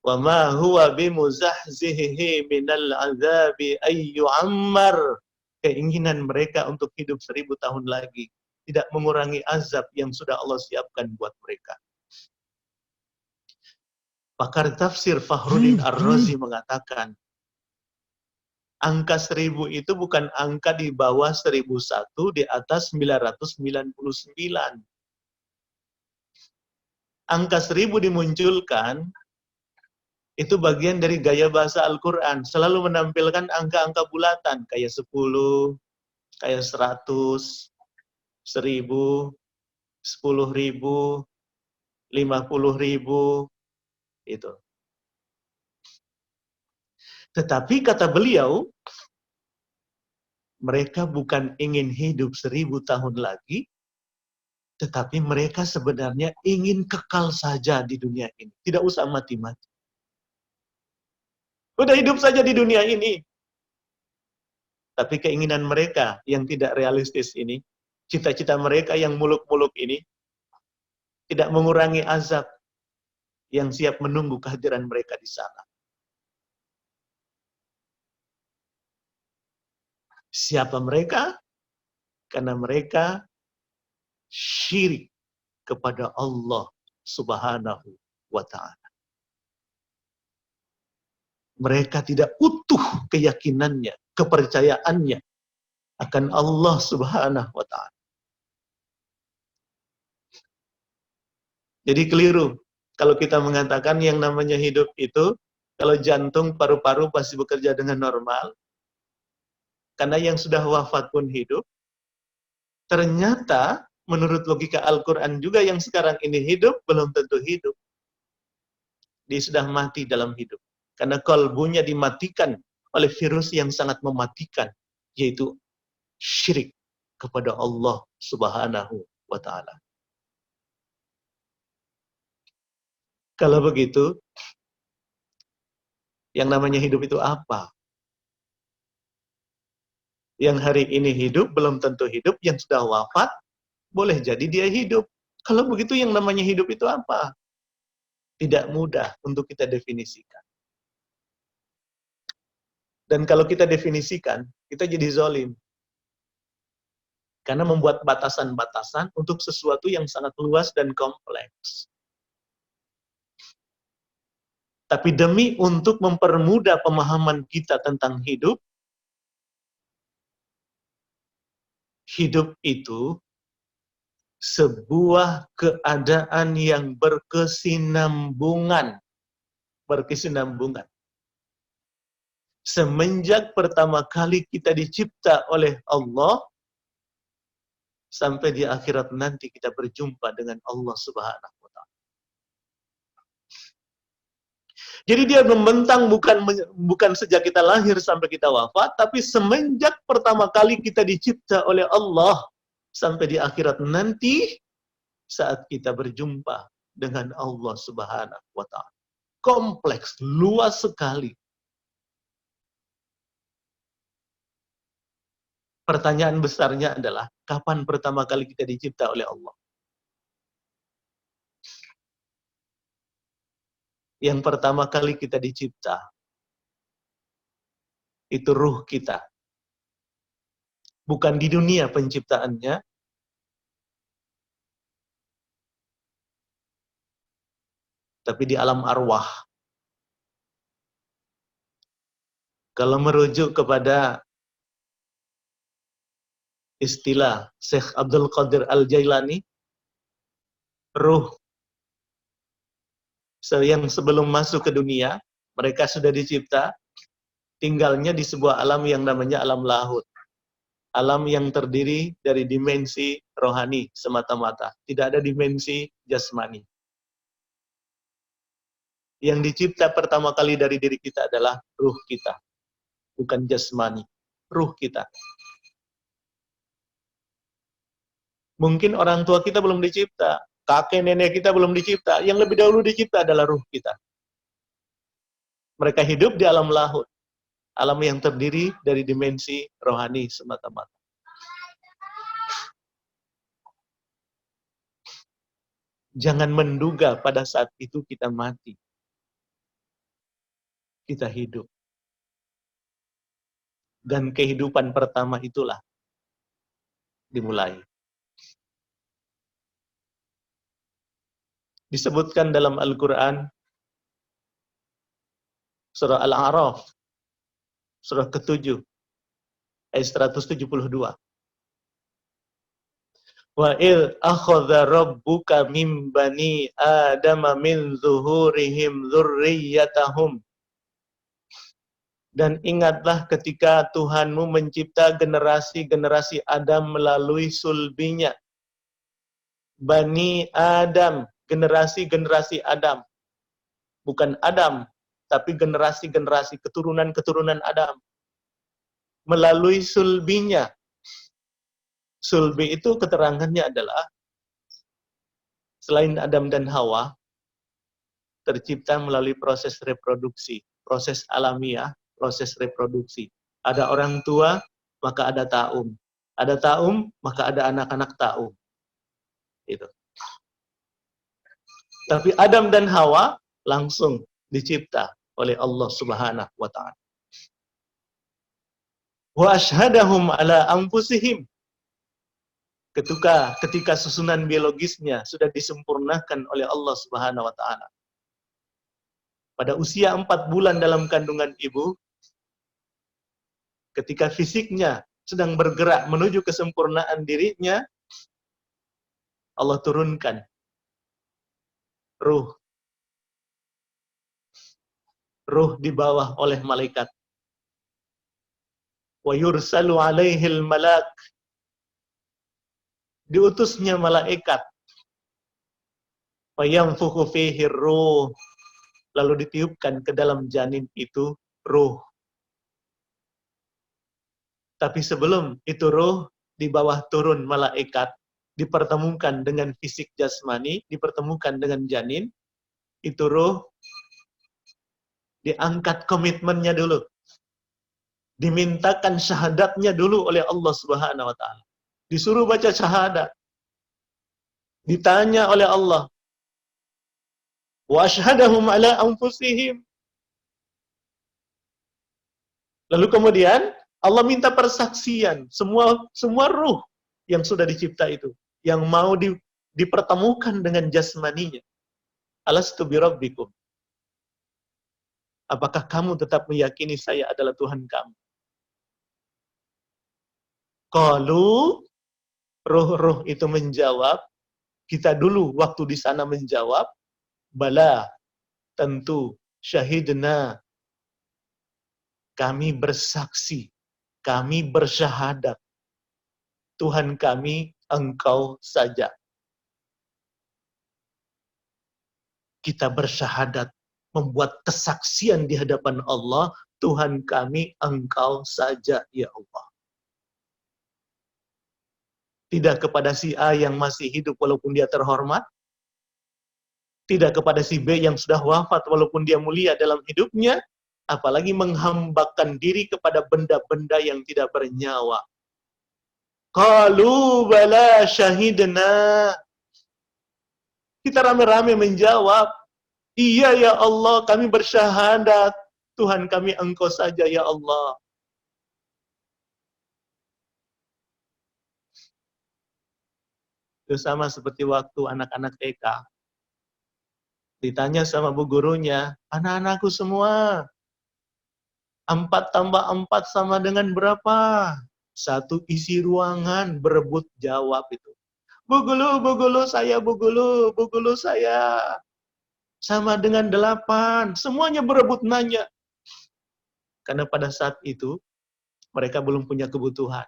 Wa ma huwa bimuzahzihi minal azabi ayyu'ammar. Keinginan mereka untuk hidup 1000 tahun lagi tidak mengurangi azab yang sudah Allah siapkan buat mereka. Pakar tafsir Fakhruddin Ar-Razi mengatakan, angka 1000 itu bukan angka di bawah 1001, di atas 999. Angka 1000 dimunculkan, itu bagian dari gaya bahasa Al-Quran. Selalu menampilkan angka-angka bulatan, kayak 10, kayak 100, 1000, 10.000, 50.000, itu. Tetapi kata beliau, mereka bukan ingin hidup 1000 tahun lagi, tetapi mereka sebenarnya ingin kekal saja di dunia ini. Tidak usah mati-mati. Udah hidup saja di dunia ini. Tapi keinginan mereka yang tidak realistis ini, cita-cita mereka yang muluk-muluk ini, tidak mengurangi azab yang siap menunggu kehadiran mereka di sana. Siapa mereka? Karena mereka syirik kepada Allah Subhanahu wa Ta'ala. Mereka tidak utuh keyakinannya, kepercayaannya akan Allah Subhanahu wa Ta'ala. Jadi keliru kalau kita mengatakan yang namanya hidup itu, kalau jantung, paru-paru pasti bekerja dengan normal, karena yang sudah wafat pun hidup. Ternyata menurut logika Al-Quran juga yang sekarang ini hidup belum tentu hidup. Dia sudah mati dalam hidup. Karena kalbunya dimatikan oleh virus yang sangat mematikan, yaitu syirik kepada Allah Subhanahu wa Ta'ala. Kalau begitu, yang namanya hidup itu apa? Yang hari ini hidup belum tentu hidup, yang sudah wafat boleh jadi dia hidup. Kalau begitu yang namanya hidup itu apa? Tidak mudah untuk kita definisikan. Dan kalau kita definisikan, kita jadi zalim. Karena membuat batasan-batasan untuk sesuatu yang sangat luas dan kompleks. Tapi demi untuk mempermudah pemahaman kita tentang hidup hidup itu sebuah keadaan yang berkesinambungan. Berkesinambungan. Semenjak pertama kali kita dicipta oleh Allah, sampai di akhirat nanti kita berjumpa dengan Allah Subhanahu wa Ta'ala. Jadi dia membentang bukan sejak kita lahir sampai kita wafat, tapi semenjak pertama kali kita dicipta oleh Allah sampai di akhirat nanti saat kita berjumpa dengan Allah Subhanahu wa Ta'ala. Kompleks, luas sekali. Pertanyaan besarnya adalah, kapan pertama kali kita dicipta oleh Allah? Yang pertama kali kita dicipta, itu ruh kita. Bukan di dunia penciptaannya, tapi di alam arwah. Kalau merujuk kepada istilah Syekh Abdul Qadir Al-Jailani, ruh yang sebelum masuk ke dunia, mereka sudah dicipta, tinggalnya di sebuah alam yang namanya alam lahut. Alam yang terdiri dari dimensi rohani semata-mata. Tidak ada dimensi jasmani. Yang dicipta pertama kali dari diri kita adalah ruh kita. Bukan jasmani. Ruh kita. Mungkin orang tua kita belum dicipta. Kakek nenek kita belum dicipta. Yang lebih dahulu dicipta adalah ruh kita. Mereka hidup di alam lahut. Alam yang terdiri dari dimensi rohani semata-mata. Jangan menduga pada saat itu kita mati. Kita hidup. Dan kehidupan pertama itulah dimulai. Disebutkan dalam Al-Quran, surah Al-A'raf, surah ke-7, ayat 172. Wa il akhadha rabbuka min bani adama min zuhurihim dzurriyyatahum. Dan ingatlah ketika Tuhanmu mencipta generasi-generasi Adam melalui sulbinya. Bani Adam, generasi-generasi Adam. Bukan Adam, tapi generasi-generasi keturunan-keturunan Adam. Melalui sulbinya. Sulbi itu keterangannya adalah selain Adam dan Hawa, tercipta melalui proses reproduksi, proses alamiah, proses reproduksi. Ada orang tua, maka ada taum. Ada taum, maka ada anak-anak taum. Itu. Tapi Adam dan Hawa langsung dicipta oleh Allah Subhanahu wa Ta'ala. Wa ashhadahum ala anfusihim. Ketika susunan biologisnya sudah disempurnakan oleh Allah Subhanahu wa Ta'ala. Pada usia 4 bulan dalam kandungan ibu, ketika fisiknya sedang bergerak menuju kesempurnaan dirinya, Allah turunkan ruh di bawah oleh malaikat. Wa yursalu alaihil malak. Diutusnya malaikat. Wa yanfukhu fihi ruh. Lalu ditiupkan ke dalam janin itu ruh. Tapi sebelum itu ruh, di bawah turun malaikat, dipertemukan dengan fisik jasmani, dipertemukan dengan janin, itu ruh, diangkat komitmennya dulu. Dimintakan syahadatnya dulu oleh Allah Subhanahu wa Ta'ala. Disuruh baca syahadat. Ditanya oleh Allah. Wa ashhadahum ala anfusihim. Lalu kemudian Allah minta persaksian semua ruh yang sudah dicipta itu, yang mau dipertemukan dengan jasmaninya. Alastu birabbikum. Apakah kamu tetap meyakini saya adalah Tuhan kamu? Qalu Ruh-ruh itu menjawab, kita dulu waktu di sana menjawab, bala, tentu, syahidna, kami bersaksi, kami bersyahadat, Tuhan kami Engkau saja. Kita bersyahadat, membuat kesaksian di hadapan Allah, Tuhan kami Engkau saja, ya Allah. Tidak kepada si A yang masih hidup walaupun dia terhormat, tidak kepada si B yang sudah wafat walaupun dia mulia dalam hidupnya, apalagi menghambakan diri kepada benda-benda yang tidak bernyawa. Qalu bala syahidna. Kita rame-rame menjawab, iya ya Allah, kami bersyahadat, Tuhan kami Engkau saja ya Allah. Itu sama seperti waktu anak-anak TK. Ditanya sama bu gurunya, anak-anakku semua, 4 tambah 4 sama dengan berapa? Satu isi ruangan berebut jawab itu. Bu guru saya, bu guru saya. Sama dengan 8. Semuanya berebut nanya. Karena pada saat itu, mereka belum punya kebutuhan.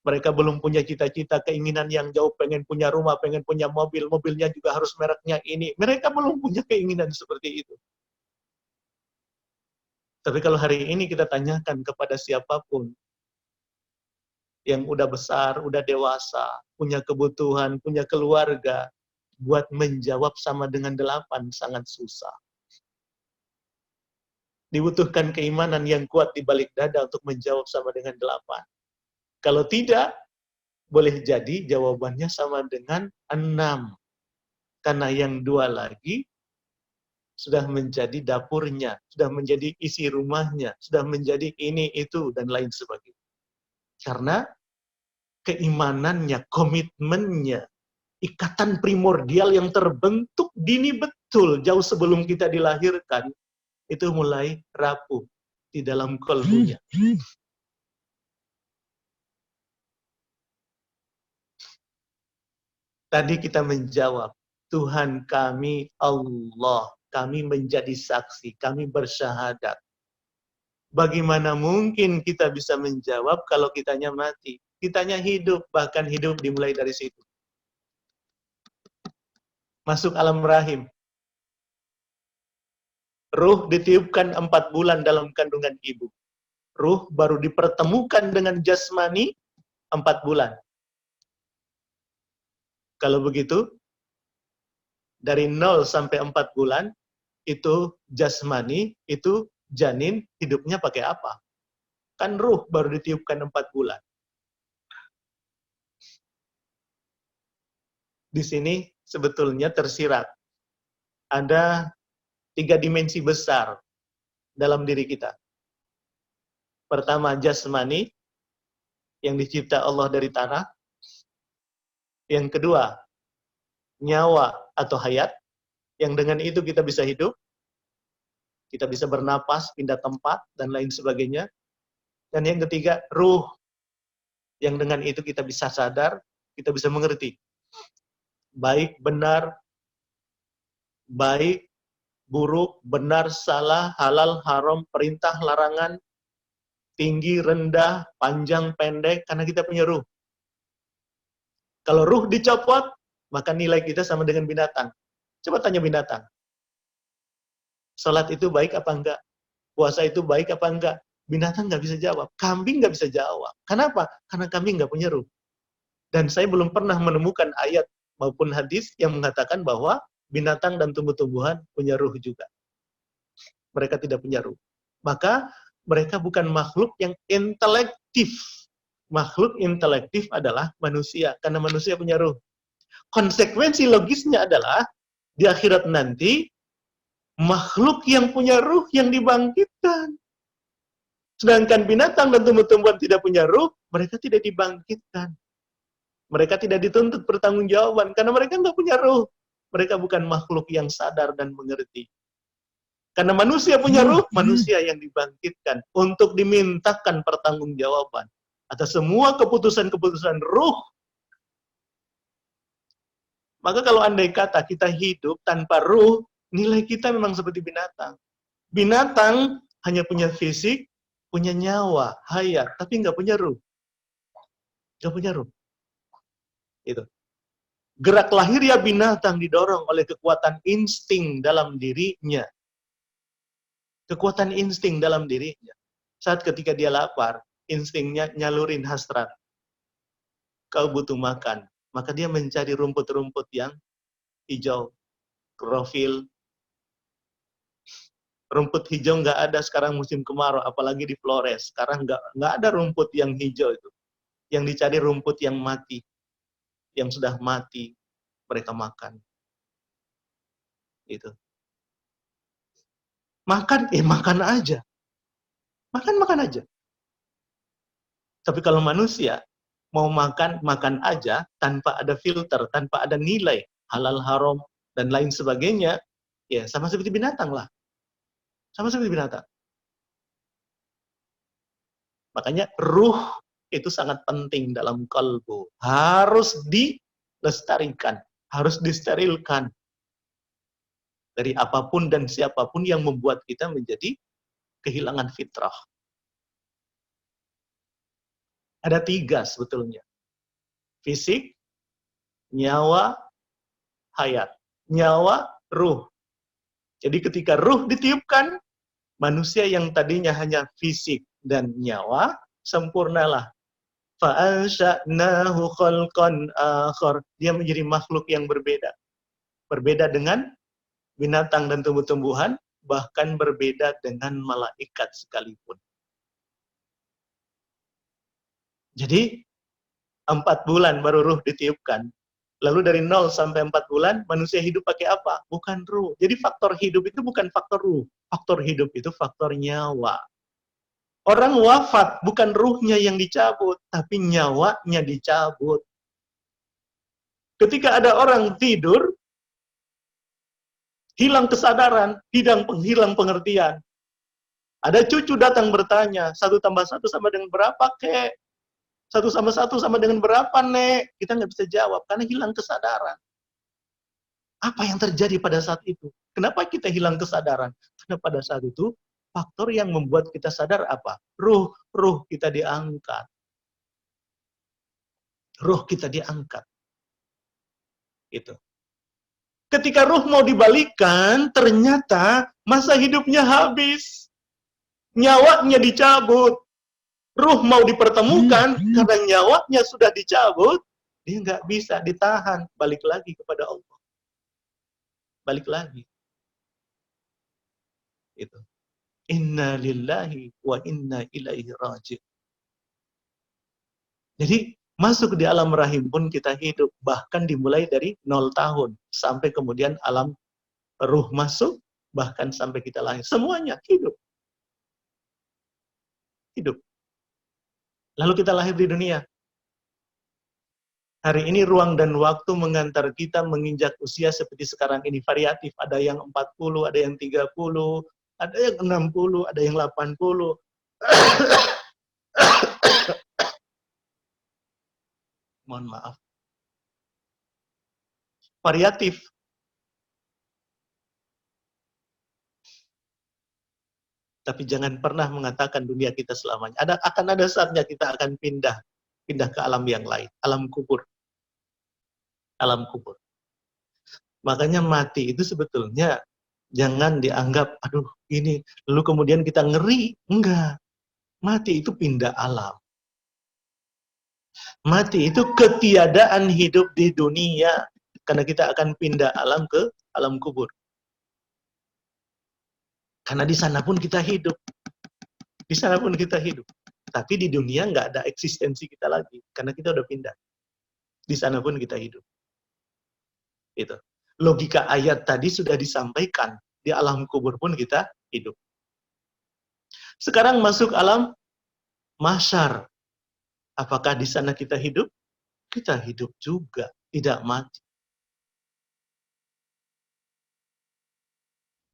Mereka belum punya cita-cita, keinginan yang jauh, pengen punya rumah, pengen punya mobil, mobilnya juga harus mereknya ini. Mereka belum punya keinginan seperti itu. Tapi kalau hari ini kita tanyakan kepada siapapun yang udah besar, udah dewasa, punya kebutuhan, punya keluarga, buat menjawab sama dengan 8 sangat susah. Dibutuhkan keimanan yang kuat di balik dada untuk menjawab sama dengan 8. Kalau tidak, boleh jadi jawabannya sama dengan 6. Karena yang 2 lagi sudah menjadi dapurnya, sudah menjadi isi rumahnya, sudah menjadi ini, itu, dan lain sebagainya. Karena keimanannya, komitmennya, ikatan primordial yang terbentuk dini betul, jauh sebelum kita dilahirkan, itu mulai rapuh di dalam kalbunya. Tadi kita menjawab, Tuhan kami Allah, kami menjadi saksi, kami bersyahadat. Bagaimana mungkin kita bisa menjawab kalau kitanya mati? Kitanya hidup, bahkan hidup dimulai dari situ. Masuk alam rahim. Ruh ditiupkan 4 bulan dalam kandungan ibu. Ruh baru dipertemukan dengan jasmani 4 bulan. Kalau begitu, dari 0 sampai 4 bulan, itu jasmani, itu janin, hidupnya pakai apa? Kan ruh baru ditiupkan 4 bulan. Di sini sebetulnya tersirat. Ada 3 dimensi besar dalam diri kita. Pertama, jasmani, yang dicipta Allah dari tanah. Yang kedua, nyawa atau hayat, yang dengan itu kita bisa hidup, kita bisa bernapas, pindah tempat, dan lain sebagainya. Dan yang ketiga, ruh, yang dengan itu kita bisa sadar, kita bisa mengerti. Baik, benar, baik, buruk, benar, salah, halal, haram, perintah, larangan, tinggi, rendah, panjang, pendek, karena kita punya ruh. Kalau ruh dicopot, maka nilai kita sama dengan binatang. Coba tanya binatang. Salat itu baik apa enggak? Puasa itu baik apa enggak? Binatang nggak bisa jawab. Kambing nggak bisa jawab. Kenapa? Karena kambing nggak punya ruh. Dan saya belum pernah menemukan ayat maupun hadis yang mengatakan bahwa binatang dan tumbuh-tumbuhan punya ruh juga. Mereka tidak punya ruh. Maka mereka bukan makhluk yang intelektif. Makhluk intelektif adalah manusia, karena manusia punya ruh. Konsekuensi logisnya adalah, di akhirat nanti, makhluk yang punya ruh yang dibangkitkan. Sedangkan binatang dan tumbuh-tumbuhan tidak punya ruh, mereka tidak dibangkitkan. Mereka tidak dituntut pertanggungjawaban, karena mereka nggak punya ruh. Mereka bukan makhluk yang sadar dan mengerti. Karena manusia punya ruh, manusia yang dibangkitkan untuk dimintakan pertanggungjawaban. atas semua keputusan-keputusan ruh. Maka kalau andai kata kita hidup tanpa ruh, nilai kita memang seperti binatang. Binatang hanya punya fisik, punya nyawa, hayat, tapi nggak punya ruh. Nggak punya ruh. Itu. Gerak lahiriah binatang didorong oleh kekuatan insting dalam dirinya. Kekuatan insting dalam dirinya. Saat ketika dia lapar, instingnya nyalurin hasrat. Kau butuh makan. Maka dia mencari rumput-rumput yang hijau, klorofil. Rumput hijau nggak ada sekarang musim kemarau, apalagi di Flores. Sekarang nggak ada rumput yang hijau itu. Yang dicari rumput yang mati. Yang sudah mati, mereka makan. Itu. Makan aja. Makan aja. Tapi kalau manusia mau makan aja tanpa ada filter, tanpa ada nilai halal haram dan lain sebagainya, ya sama seperti binatang lah. Sama seperti binatang. Makanya ruh itu sangat penting dalam kalbu. Harus dilestarikan, harus disterilkan dari apapun dan siapapun yang membuat kita menjadi kehilangan fitrah. Ada 3 sebetulnya. Fisik, nyawa, hayat. Nyawa, ruh. Jadi ketika ruh ditiupkan, manusia yang tadinya hanya fisik dan nyawa, sempurnalah. فَأَنْشَأْنَاهُ خَلْقًا آخَرَ. Dia menjadi makhluk yang berbeda. Berbeda dengan binatang dan tumbuh-tumbuhan, bahkan berbeda dengan malaikat sekalipun. Jadi, 4 bulan baru ruh ditiupkan. Lalu dari 0 sampai 4 bulan, manusia hidup pakai apa? Bukan ruh. Jadi faktor hidup itu bukan faktor ruh. Faktor hidup itu faktor nyawa. Orang wafat, bukan ruhnya yang dicabut, tapi nyawanya dicabut. Ketika ada orang tidur, hilang kesadaran, hilang pengertian. Ada cucu datang bertanya, 1 tambah 1 sama dengan berapa, kek? 1 sama 1 sama dengan berapa, nek? Kita nggak bisa jawab, karena hilang kesadaran. Apa yang terjadi pada saat itu? Kenapa kita hilang kesadaran? Karena pada saat itu, faktor yang membuat kita sadar apa? Ruh kita diangkat. Ruh kita diangkat. Itu. Ketika ruh mau dibalikkan, ternyata masa hidupnya habis. Nyawanya dicabut. Ruh mau dipertemukan, karena nyawanya sudah dicabut, dia nggak bisa ditahan. Balik lagi kepada Allah. Balik lagi. Itu. Inna lillahi wa inna ilaihi raji'un. Jadi, masuk di alam rahim pun kita hidup. Bahkan dimulai dari 0 tahun. Sampai kemudian alam ruh masuk, bahkan sampai kita lahir. Semuanya hidup. Hidup. Lalu kita lahir di dunia. Hari ini ruang dan waktu mengantar kita menginjak usia seperti sekarang ini. Variatif. Ada yang 40, ada yang 30, ada yang 60, ada yang 80. Mohon maaf. Variatif. Tapi jangan pernah mengatakan dunia kita selamanya. Akan ada saatnya kita akan pindah ke alam yang lain, alam kubur. Alam kubur. Makanya mati itu sebetulnya jangan dianggap, aduh ini, lalu kemudian kita ngeri. Enggak. Mati itu pindah alam. Mati itu ketiadaan hidup di dunia. Karena kita akan pindah alam ke alam kubur. Karena di sana pun kita hidup. Di sana pun kita hidup. Tapi di dunia nggak ada eksistensi kita lagi. Karena kita udah pindah. Di sana pun kita hidup. Itu. Logika ayat tadi sudah disampaikan. Di alam kubur pun kita hidup. Sekarang masuk alam mahsyar. Apakah di sana kita hidup? Kita hidup juga. Tidak mati.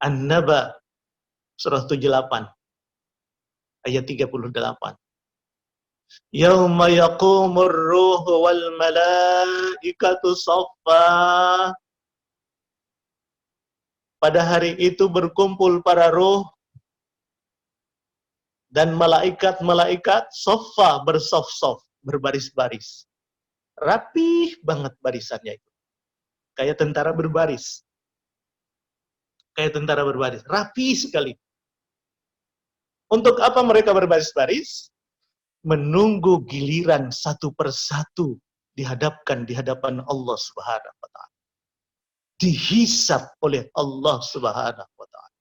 An-Naba surah 78 ayat 38. Yauma yaqumur ruhu wal malaikatu shaffa. Pada hari itu berkumpul para ruh dan malaikat-malaikat shaffa, bersaf-saf, berbaris-baris. Rapih banget barisannya itu. Kayak tentara berbaris. Kayak tentara berbaris. Rapi sekali. Untuk apa mereka berbaris-baris? Menunggu giliran satu persatu dihadapkan di hadapan Allah Subhanahu wa taala. Dihisab oleh Allah Subhanahu wa taala.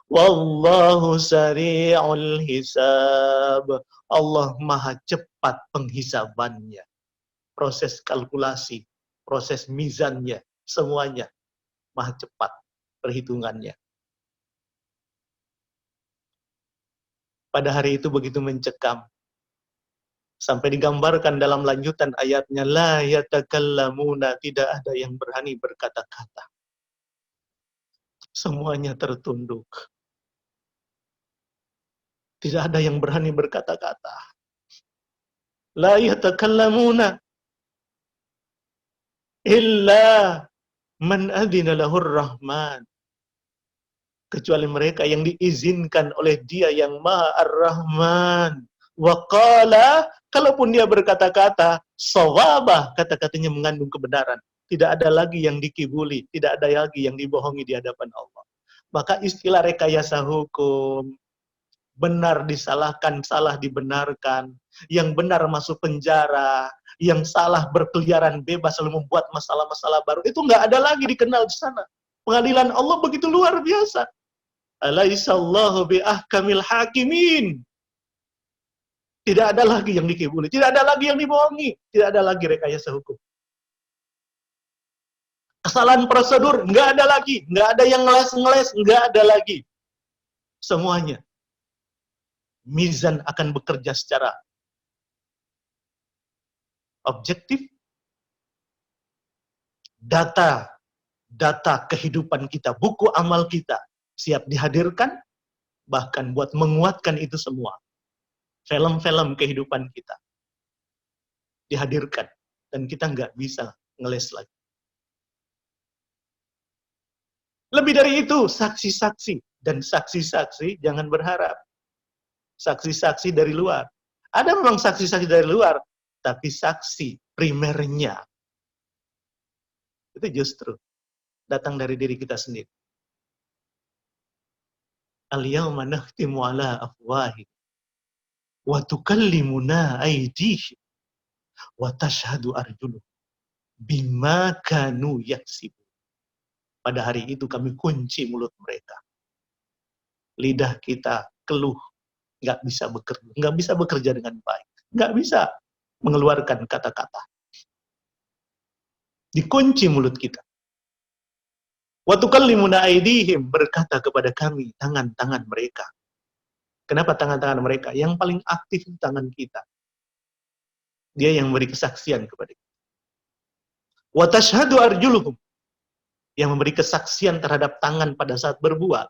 Wallahu sari'ul hisab. Allah Maha cepat penghisabannya. Proses kalkulasi, proses mizannya, semuanya Maha cepat perhitungannya. Pada hari itu begitu mencekam. Sampai digambarkan dalam lanjutan ayatnya, la yatakallamuna, tidak ada yang berani berkata-kata. Semuanya tertunduk. Tidak ada yang berani berkata-kata. La yatakallamuna illa man adzina lahur rahman. Kecuali mereka yang diizinkan oleh Dia yang Maha Ar-Rahman. Wa qala, kalaupun dia berkata-kata, shawabah, kata-katanya mengandung kebenaran. Tidak ada lagi yang dikibuli, tidak ada lagi yang dibohongi di hadapan Allah. Maka istilah rekayasa hukum, benar disalahkan, salah dibenarkan, yang benar masuk penjara, yang salah berkeliaran bebas lalu membuat masalah-masalah baru, itu nggak ada lagi dikenal di sana. Pengadilan Allah begitu luar biasa. Alaihissallahu biahkamil hakimin. Tidak ada lagi yang dikibuli, tidak ada lagi yang dibohongi, tidak ada lagi rekayasa hukum. Kesalahan prosedur nggak ada lagi, nggak ada yang ngeles-ngeles, nggak ada lagi. Semuanya mizan akan bekerja secara objektif. Data kehidupan kita, buku amal kita siap dihadirkan, bahkan buat menguatkan itu semua. Film-film kehidupan kita dihadirkan, dan kita nggak bisa ngeles lagi. Lebih dari itu, saksi-saksi. Dan saksi-saksi jangan berharap. Saksi-saksi dari luar. Ada memang saksi-saksi dari luar, tapi saksi primernya itu justru datang dari diri kita sendiri. Al-yawma nakhtimu ala afwahihim wa tukallimuna aydihim wa tashhadu arjuluhum bima kanu yaksibun. Pada hari itu kami kunci mulut mereka. Lidah kita keluh, nggak bisa bekerja dengan baik, nggak bisa mengeluarkan kata-kata. Dikunci mulut kita. Wa tukallimuna aydihim, berkata kepada kami tangan-tangan mereka. Kenapa tangan-tangan mereka? Yang paling aktif itu tangan kita. Dia yang memberi kesaksian kepada kita. Wa tashhadu arjuluhum, yang memberi kesaksian terhadap tangan pada saat berbuat,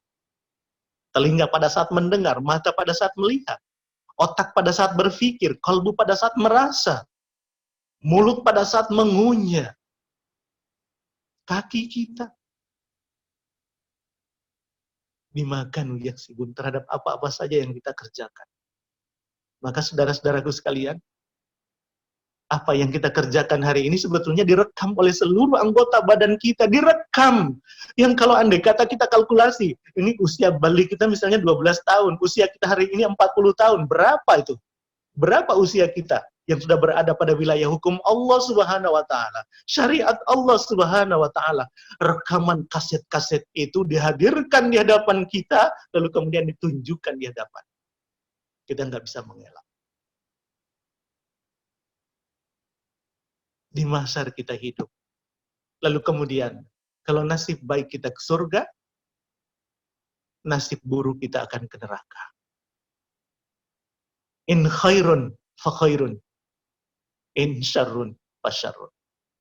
telinga pada saat mendengar, mata pada saat melihat, otak pada saat berpikir, kalbu pada saat merasa, mulut pada saat mengunyah, kaki kita dimakan yaksibun, terhadap apa-apa saja yang kita kerjakan. Maka saudara-saudaraku sekalian, apa yang kita kerjakan hari ini sebetulnya direkam oleh seluruh anggota badan kita, direkam. Yang kalau andai kata kita kalkulasi, ini usia balik kita misalnya 12 tahun, usia kita hari ini 40 tahun, berapa itu? Berapa usia kita yang sudah berada pada wilayah hukum Allah Subhanahu wa taala, syariat Allah Subhanahu wa taala? Rekaman kaset-kaset itu dihadirkan di hadapan kita, lalu kemudian ditunjukkan di hadapan. Kita nggak bisa mengelak. Di mahsyar kita hidup. Lalu kemudian, kalau nasib baik kita ke surga, nasib buruk kita akan ke neraka. In khairun fa khairun, in syarrun fa syarrun.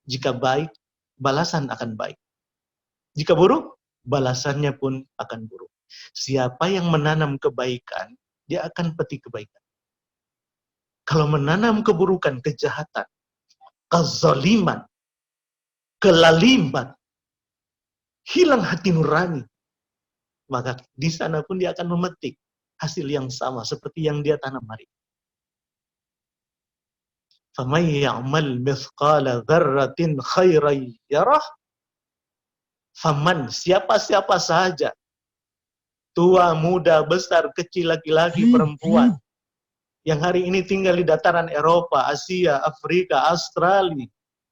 Jika baik, balasan akan baik. Jika buruk, balasannya pun akan buruk. Siapa yang menanam kebaikan, dia akan petik kebaikan. Kalau menanam keburukan, kejahatan, kezaliman, kelaliman, hilang hati nurani, maka di sana pun dia akan memetik hasil yang sama seperti yang dia tanam hari. فَمَنْ يَعْمَلْ مِثْقَالَ ذَرَّةٍ خَيْرًا يَرَهُ. Faman, siapa-siapa saja, tua, muda, besar, kecil, laki-laki, perempuan, yang hari ini tinggal di dataran Eropa, Asia, Afrika, Australia,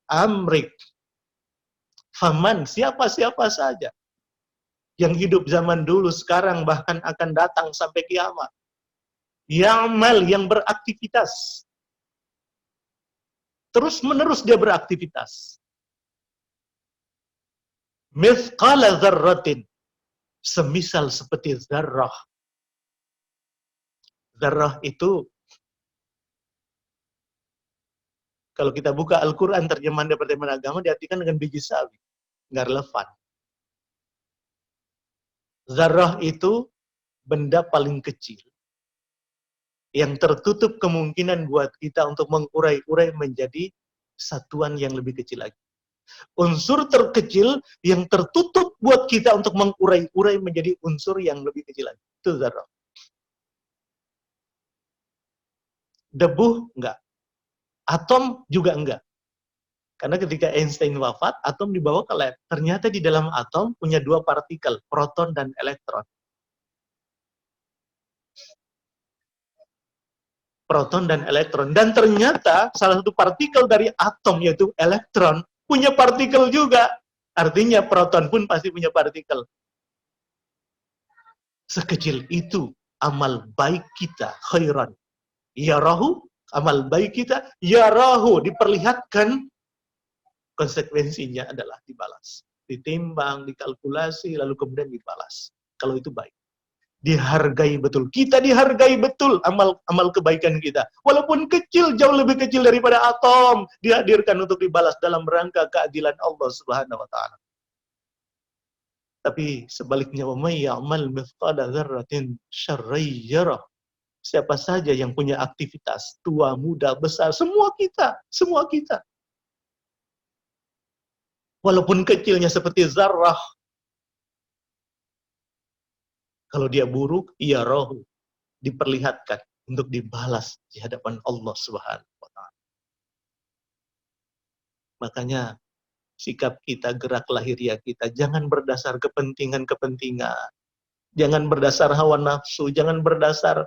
Amerika. Faman, siapa-siapa saja yang hidup zaman dulu, sekarang, bahkan akan datang sampai kiamat. Ya'mal, yang beraktivitas. Terus-menerus dia beraktivitas. Mithqala dzarratin, semisal seperti zarrah. Zarrah itu, kalau kita buka Al-Quran, terjemahan Departemen Agama, diartikan dengan biji sawi. Nggak relevan. Zarrah itu benda paling kecil yang tertutup kemungkinan buat kita untuk mengurai-urai menjadi satuan yang lebih kecil lagi. Unsur terkecil yang tertutup buat kita untuk mengurai-urai menjadi unsur yang lebih kecil lagi. Itu zarrah. Debu enggak. Atom juga enggak. Karena ketika Einstein wafat, atom dibawa ke lab. Ternyata di dalam atom punya dua partikel, proton dan elektron. Proton dan elektron. Dan ternyata salah satu partikel dari atom, yaitu elektron, punya partikel juga. Artinya proton pun pasti punya partikel. Sekecil itu amal baik kita, khairan. Yarahu, amal baik kita, yarahu, diperlihatkan, konsekuensinya adalah dibalas. Ditimbang, dikalkulasi, lalu kemudian dibalas. Kalau itu baik. Dihargai betul. Kita dihargai betul amal kebaikan kita. Walaupun kecil, jauh lebih kecil daripada atom, dihadirkan untuk dibalas dalam rangka keadilan Allah Subhanahu wa taala. Tapi sebaliknya, wa may ya'mal mithqala dzarratin syarran yarah. Siapa saja yang punya aktivitas, tua, muda, besar, semua kita. Walaupun kecilnya seperti zarrah, kalau dia buruk, ia rohu, diperlihatkan untuk dibalas di hadapan Allah Subhanahu wa taala. Makanya sikap kita, gerak lahiriah kita, jangan berdasar kepentingan-kepentingan. Jangan berdasar hawa nafsu, jangan berdasar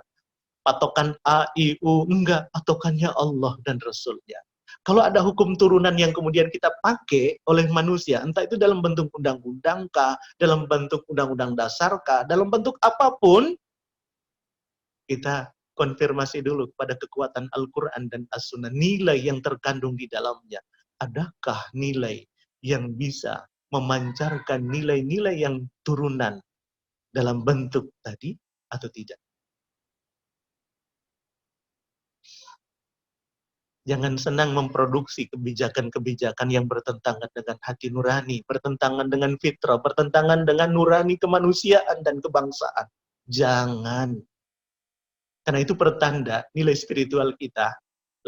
patokan A, I, U, enggak, patokannya Allah dan Rasulnya. Kalau ada hukum turunan yang kemudian kita pakai oleh manusia, entah itu dalam bentuk undang-undang kah, dalam bentuk undang-undang dasar kah, dalam bentuk apapun, kita konfirmasi dulu kepada kekuatan Al-Quran dan As-Sunnah, nilai yang terkandung di dalamnya. Adakah nilai yang bisa memancarkan nilai-nilai yang turunan dalam bentuk tadi atau tidak? Jangan senang memproduksi kebijakan-kebijakan yang bertentangan dengan hati nurani, bertentangan dengan fitrah, bertentangan dengan nurani kemanusiaan dan kebangsaan. Jangan. Karena itu pertanda nilai spiritual kita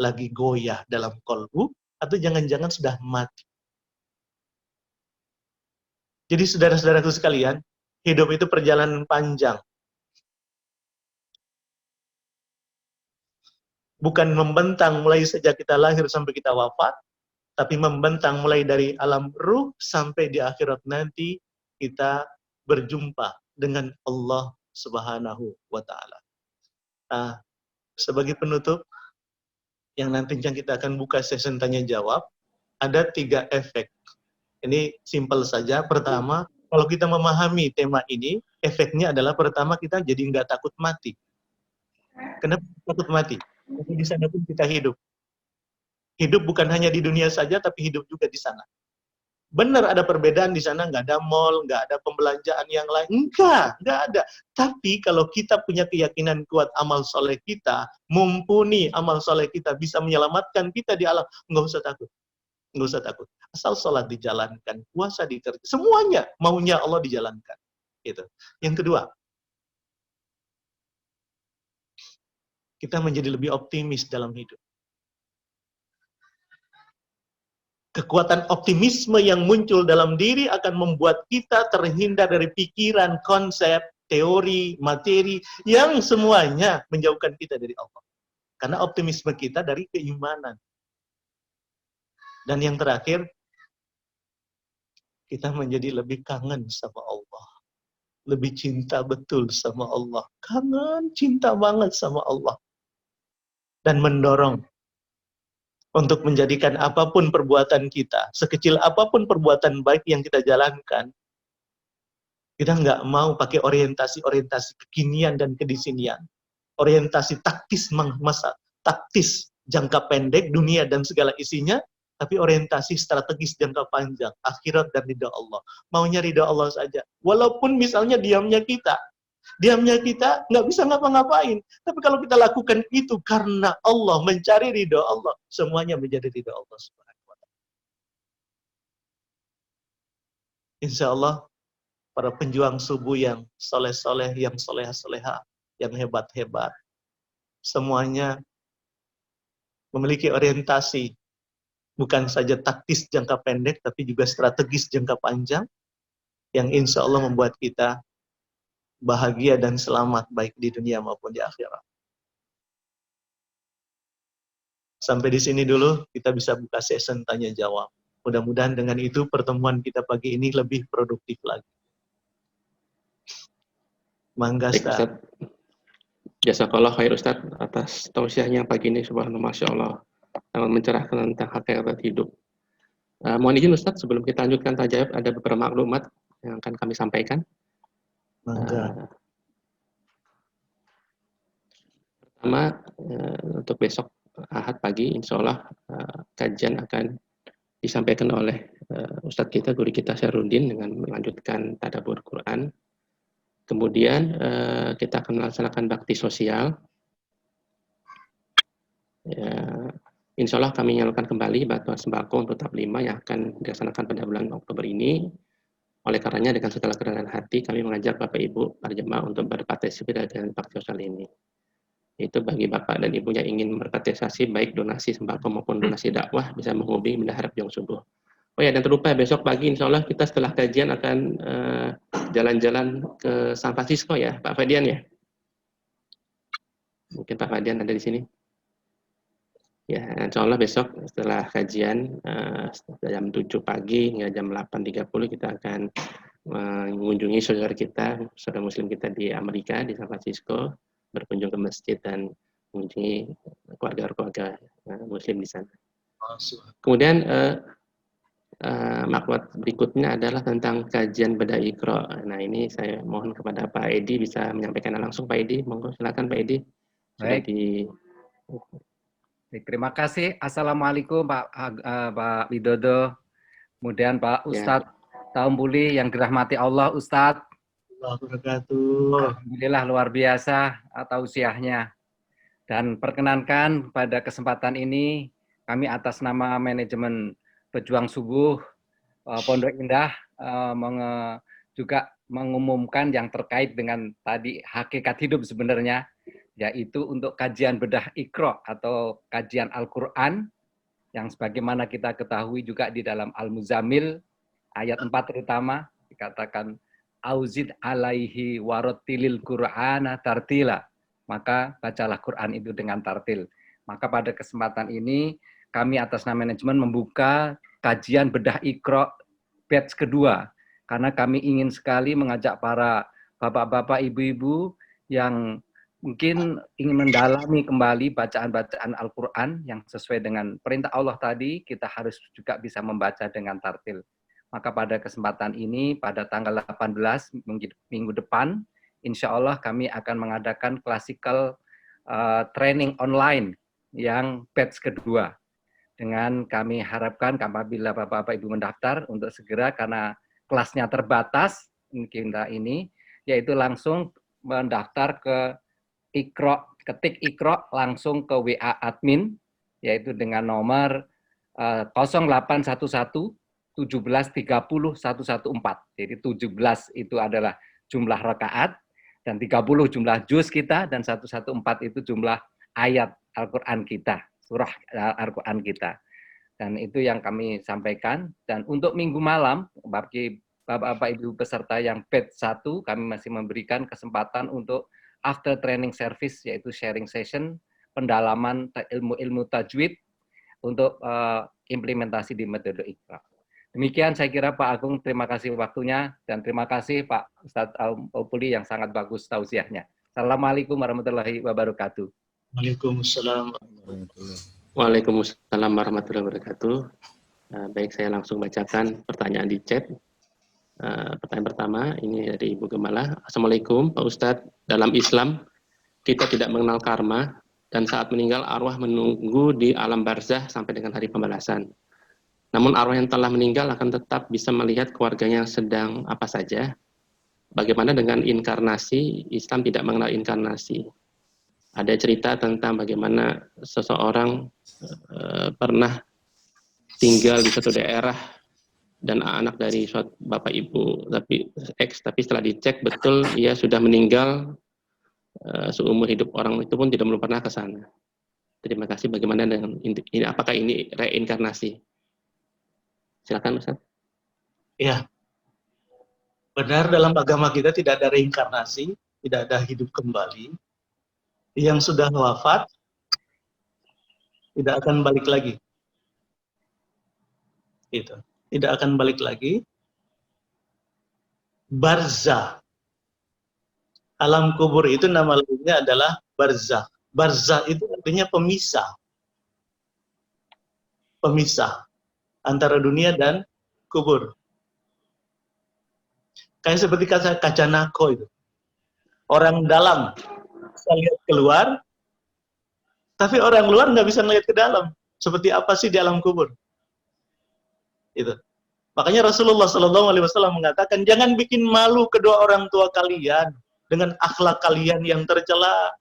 lagi goyah dalam kolbu, atau jangan-jangan sudah mati. Jadi saudara-saudaraku sekalian, hidup itu perjalanan panjang. Bukan membentang mulai sejak kita lahir sampai kita wafat, tapi membentang mulai dari alam ruh sampai di akhirat nanti kita berjumpa dengan Allah Subhanahu wa taala. Nah, sebagai penutup, yang nantinya kita akan buka sesi tanya jawab, ada 3 efek. Ini simpel saja. Pertama, kalau kita memahami tema ini, efeknya adalah pertama kita jadi nggak takut mati. Kenapa takut mati? Karena di sana pun kita hidup. Hidup bukan hanya di dunia saja, tapi hidup juga di sana. Benar ada perbedaan di sana, nggak ada mall, nggak ada pembelanjaan yang lain. Nggak ada. Tapi kalau kita punya keyakinan kuat amal soleh kita, mumpuni amal soleh kita bisa menyelamatkan kita di alam, nggak usah takut. Nggak usah takut. Asal sholat dijalankan, puasa dikerjakan, semuanya maunya Allah dijalankan. Gitu. Yang kedua, kita menjadi lebih optimis dalam hidup. Kekuatan optimisme yang muncul dalam diri akan membuat kita terhindar dari pikiran, konsep, teori, materi yang semuanya menjauhkan kita dari Allah. Karena optimisme kita dari keimanan. Dan yang terakhir, kita menjadi lebih kangen sama Allah. Lebih cinta betul sama Allah. Kangen, cinta banget sama Allah. Dan mendorong untuk menjadikan apapun perbuatan kita, sekecil apapun perbuatan baik yang kita jalankan, kita nggak mau pakai orientasi kekinian dan kedisinian. Orientasi taktis taktis jangka pendek, dunia dan segala isinya, tapi orientasi strategis jangka panjang, akhirat dan ridha Allah. Maunya ridha Allah saja. Walaupun misalnya diamnya kita nggak bisa ngapa-ngapain. Tapi kalau kita lakukan itu karena Allah, mencari ridha Allah, semuanya menjadi ridha Allah Subhanahu wa Ta'ala. Insya Allah, para penjuang subuh yang soleh-soleh, yang soleha-soleha, yang hebat-hebat, semuanya memiliki orientasi bukan saja taktis jangka pendek, tapi juga strategis jangka panjang, yang insya Allah membuat kita bahagia dan selamat baik di dunia maupun di akhirat. Sampai di sini dulu, kita bisa buka session tanya jawab. Mudah-mudahan dengan itu pertemuan kita pagi ini lebih produktif lagi. Mangga, Ustaz.
Jazakallah khair Ustaz atas tausiahnya pagi ini, subhanallah, masya Allah, sangat mencerahkan tentang hakikat hidup. Mohon izin Ustaz, sebelum kita lanjutkan tajawab, ada beberapa maklumat yang akan kami sampaikan. Pertama, untuk besok Ahad pagi, insya Allah kajian akan disampaikan oleh Ustadz kita, guru kita Syarudin, dengan melanjutkan tadabbur Quran. Kemudian kita akan melaksanakan bakti sosial. Insya Allah kami nyalurkan kembali bantuan sembako untuk tahap 5 yang akan dilaksanakan pada bulan Oktober ini. Oleh karenanya dengan segala kerendahan hati kami mengajak Bapak Ibu para jemaah untuk berpartisipasi dalam bakti sosial ini. Itu bagi Bapak dan Ibu yang ingin berpartisipasi baik donasi sembako maupun donasi dakwah bisa menghubungi Bendahara Pejong Subuh. Oh ya, dan terlupa besok pagi insya Allah kita setelah kajian akan jalan-jalan ke San Francisco ya, Pak Fadian ya. Mungkin Pak Fadian ada di sini. Ya, insya Allah besok setelah kajian jam 7 pagi hingga jam 8.30 kita akan mengunjungi saudara kita, saudara muslim kita di Amerika, di San Francisco, berkunjung ke masjid dan mengunjungi keluarga-keluarga muslim di sana. Kemudian maklumat berikutnya adalah tentang kajian bedah Iqra. Nah, ini saya mohon kepada Pak Edi bisa menyampaikan langsung. Pak Edi, monggo silakan Pak Edi.
Baik. Terima kasih. Assalamualaikum Pak Widodo. Kemudian Pak Ustadz Taumbuli yang dirahmati Allah, Ustadz. Alhamdulillah luar biasa tausiahnya. Dan perkenankan pada kesempatan ini kami atas nama manajemen Pejuang Subuh Pondok Indah juga mengumumkan yang terkait dengan tadi hakikat hidup sebenarnya, yaitu untuk kajian bedah Iqra atau kajian Al-Quran, yang sebagaimana kita ketahui juga di dalam Al-Muzammil, ayat 4 terutama, dikatakan, Auzid alaihi warotilil Qur'ana tartila, maka bacalah Quran itu dengan tartil. Maka pada kesempatan ini, kami atas nama manajemen membuka kajian bedah Iqra batch kedua, karena kami ingin sekali mengajak para bapak-bapak, ibu-ibu yang mungkin ingin mendalami kembali bacaan-bacaan Al-Quran yang sesuai dengan perintah Allah tadi, kita harus juga bisa membaca dengan tartil. Maka pada kesempatan ini, pada tanggal 18, minggu depan, insya Allah kami akan mengadakan classical training online yang batch kedua. Dengan kami harapkan apabila Bapak-Bapak Ibu mendaftar untuk segera, karena kelasnya terbatas kita ini, yaitu langsung mendaftar ke Iqra, ketik Iqra langsung ke WA admin, yaitu dengan nomor 0811 1730 114. Jadi 17 itu adalah jumlah rakaat, dan 30 jumlah juz kita, dan 114 itu jumlah ayat Al-Quran kita, surah Al-Quran kita. Dan itu yang kami sampaikan. Dan untuk minggu malam, bagi Bapak Ibu peserta yang batch 1, kami masih memberikan kesempatan untuk after training service, yaitu sharing session, pendalaman ilmu-ilmu tajwid untuk implementasi di metode Iqra. Demikian saya kira Pak Agung, terima kasih waktunya, dan terima kasih Pak Ustadz Al-Puli yang sangat bagus tausiahnya. Assalamualaikum warahmatullahi wabarakatuh.
Waalaikumsalam.
Waalaikumsalam warahmatullahi wabarakatuh. Baik, saya langsung bacakan pertanyaan di chat. Pertanyaan pertama ini dari Ibu Gemala. Assalamualaikum Pak Ustadz. Dalam Islam kita tidak mengenal karma dan saat meninggal arwah menunggu di alam barzah sampai dengan hari pembalasan. Namun arwah yang telah meninggal akan tetap bisa melihat keluarganya sedang apa saja. Bagaimana dengan inkarnasi? Islam tidak mengenal inkarnasi. Ada cerita tentang bagaimana seseorang pernah tinggal di suatu daerah dan anak dari suatu bapak ibu tapi setelah dicek betul ia sudah meninggal seumur hidup. Orang itu pun belum pernah ke sana. Terima kasih. Bagaimana dengan ini? Apakah ini reinkarnasi? Silakan Ustaz.
Ya, benar, dalam agama kita tidak ada reinkarnasi, tidak ada hidup kembali. Yang sudah wafat tidak akan balik lagi. Itu, tidak akan balik lagi. Barzah, alam kubur itu nama lainnya adalah barzah. Barzah itu artinya pemisah. Pemisah antara dunia dan kubur. Kayak seperti kaca nako itu. Orang dalam bisa lihat keluar, tapi orang luar nggak bisa ngelihat ke dalam. Seperti apa sih di alam kubur? Itu. Makanya Rasulullah SAW mengatakan, jangan bikin malu kedua orang tua kalian dengan akhlak kalian yang tercela.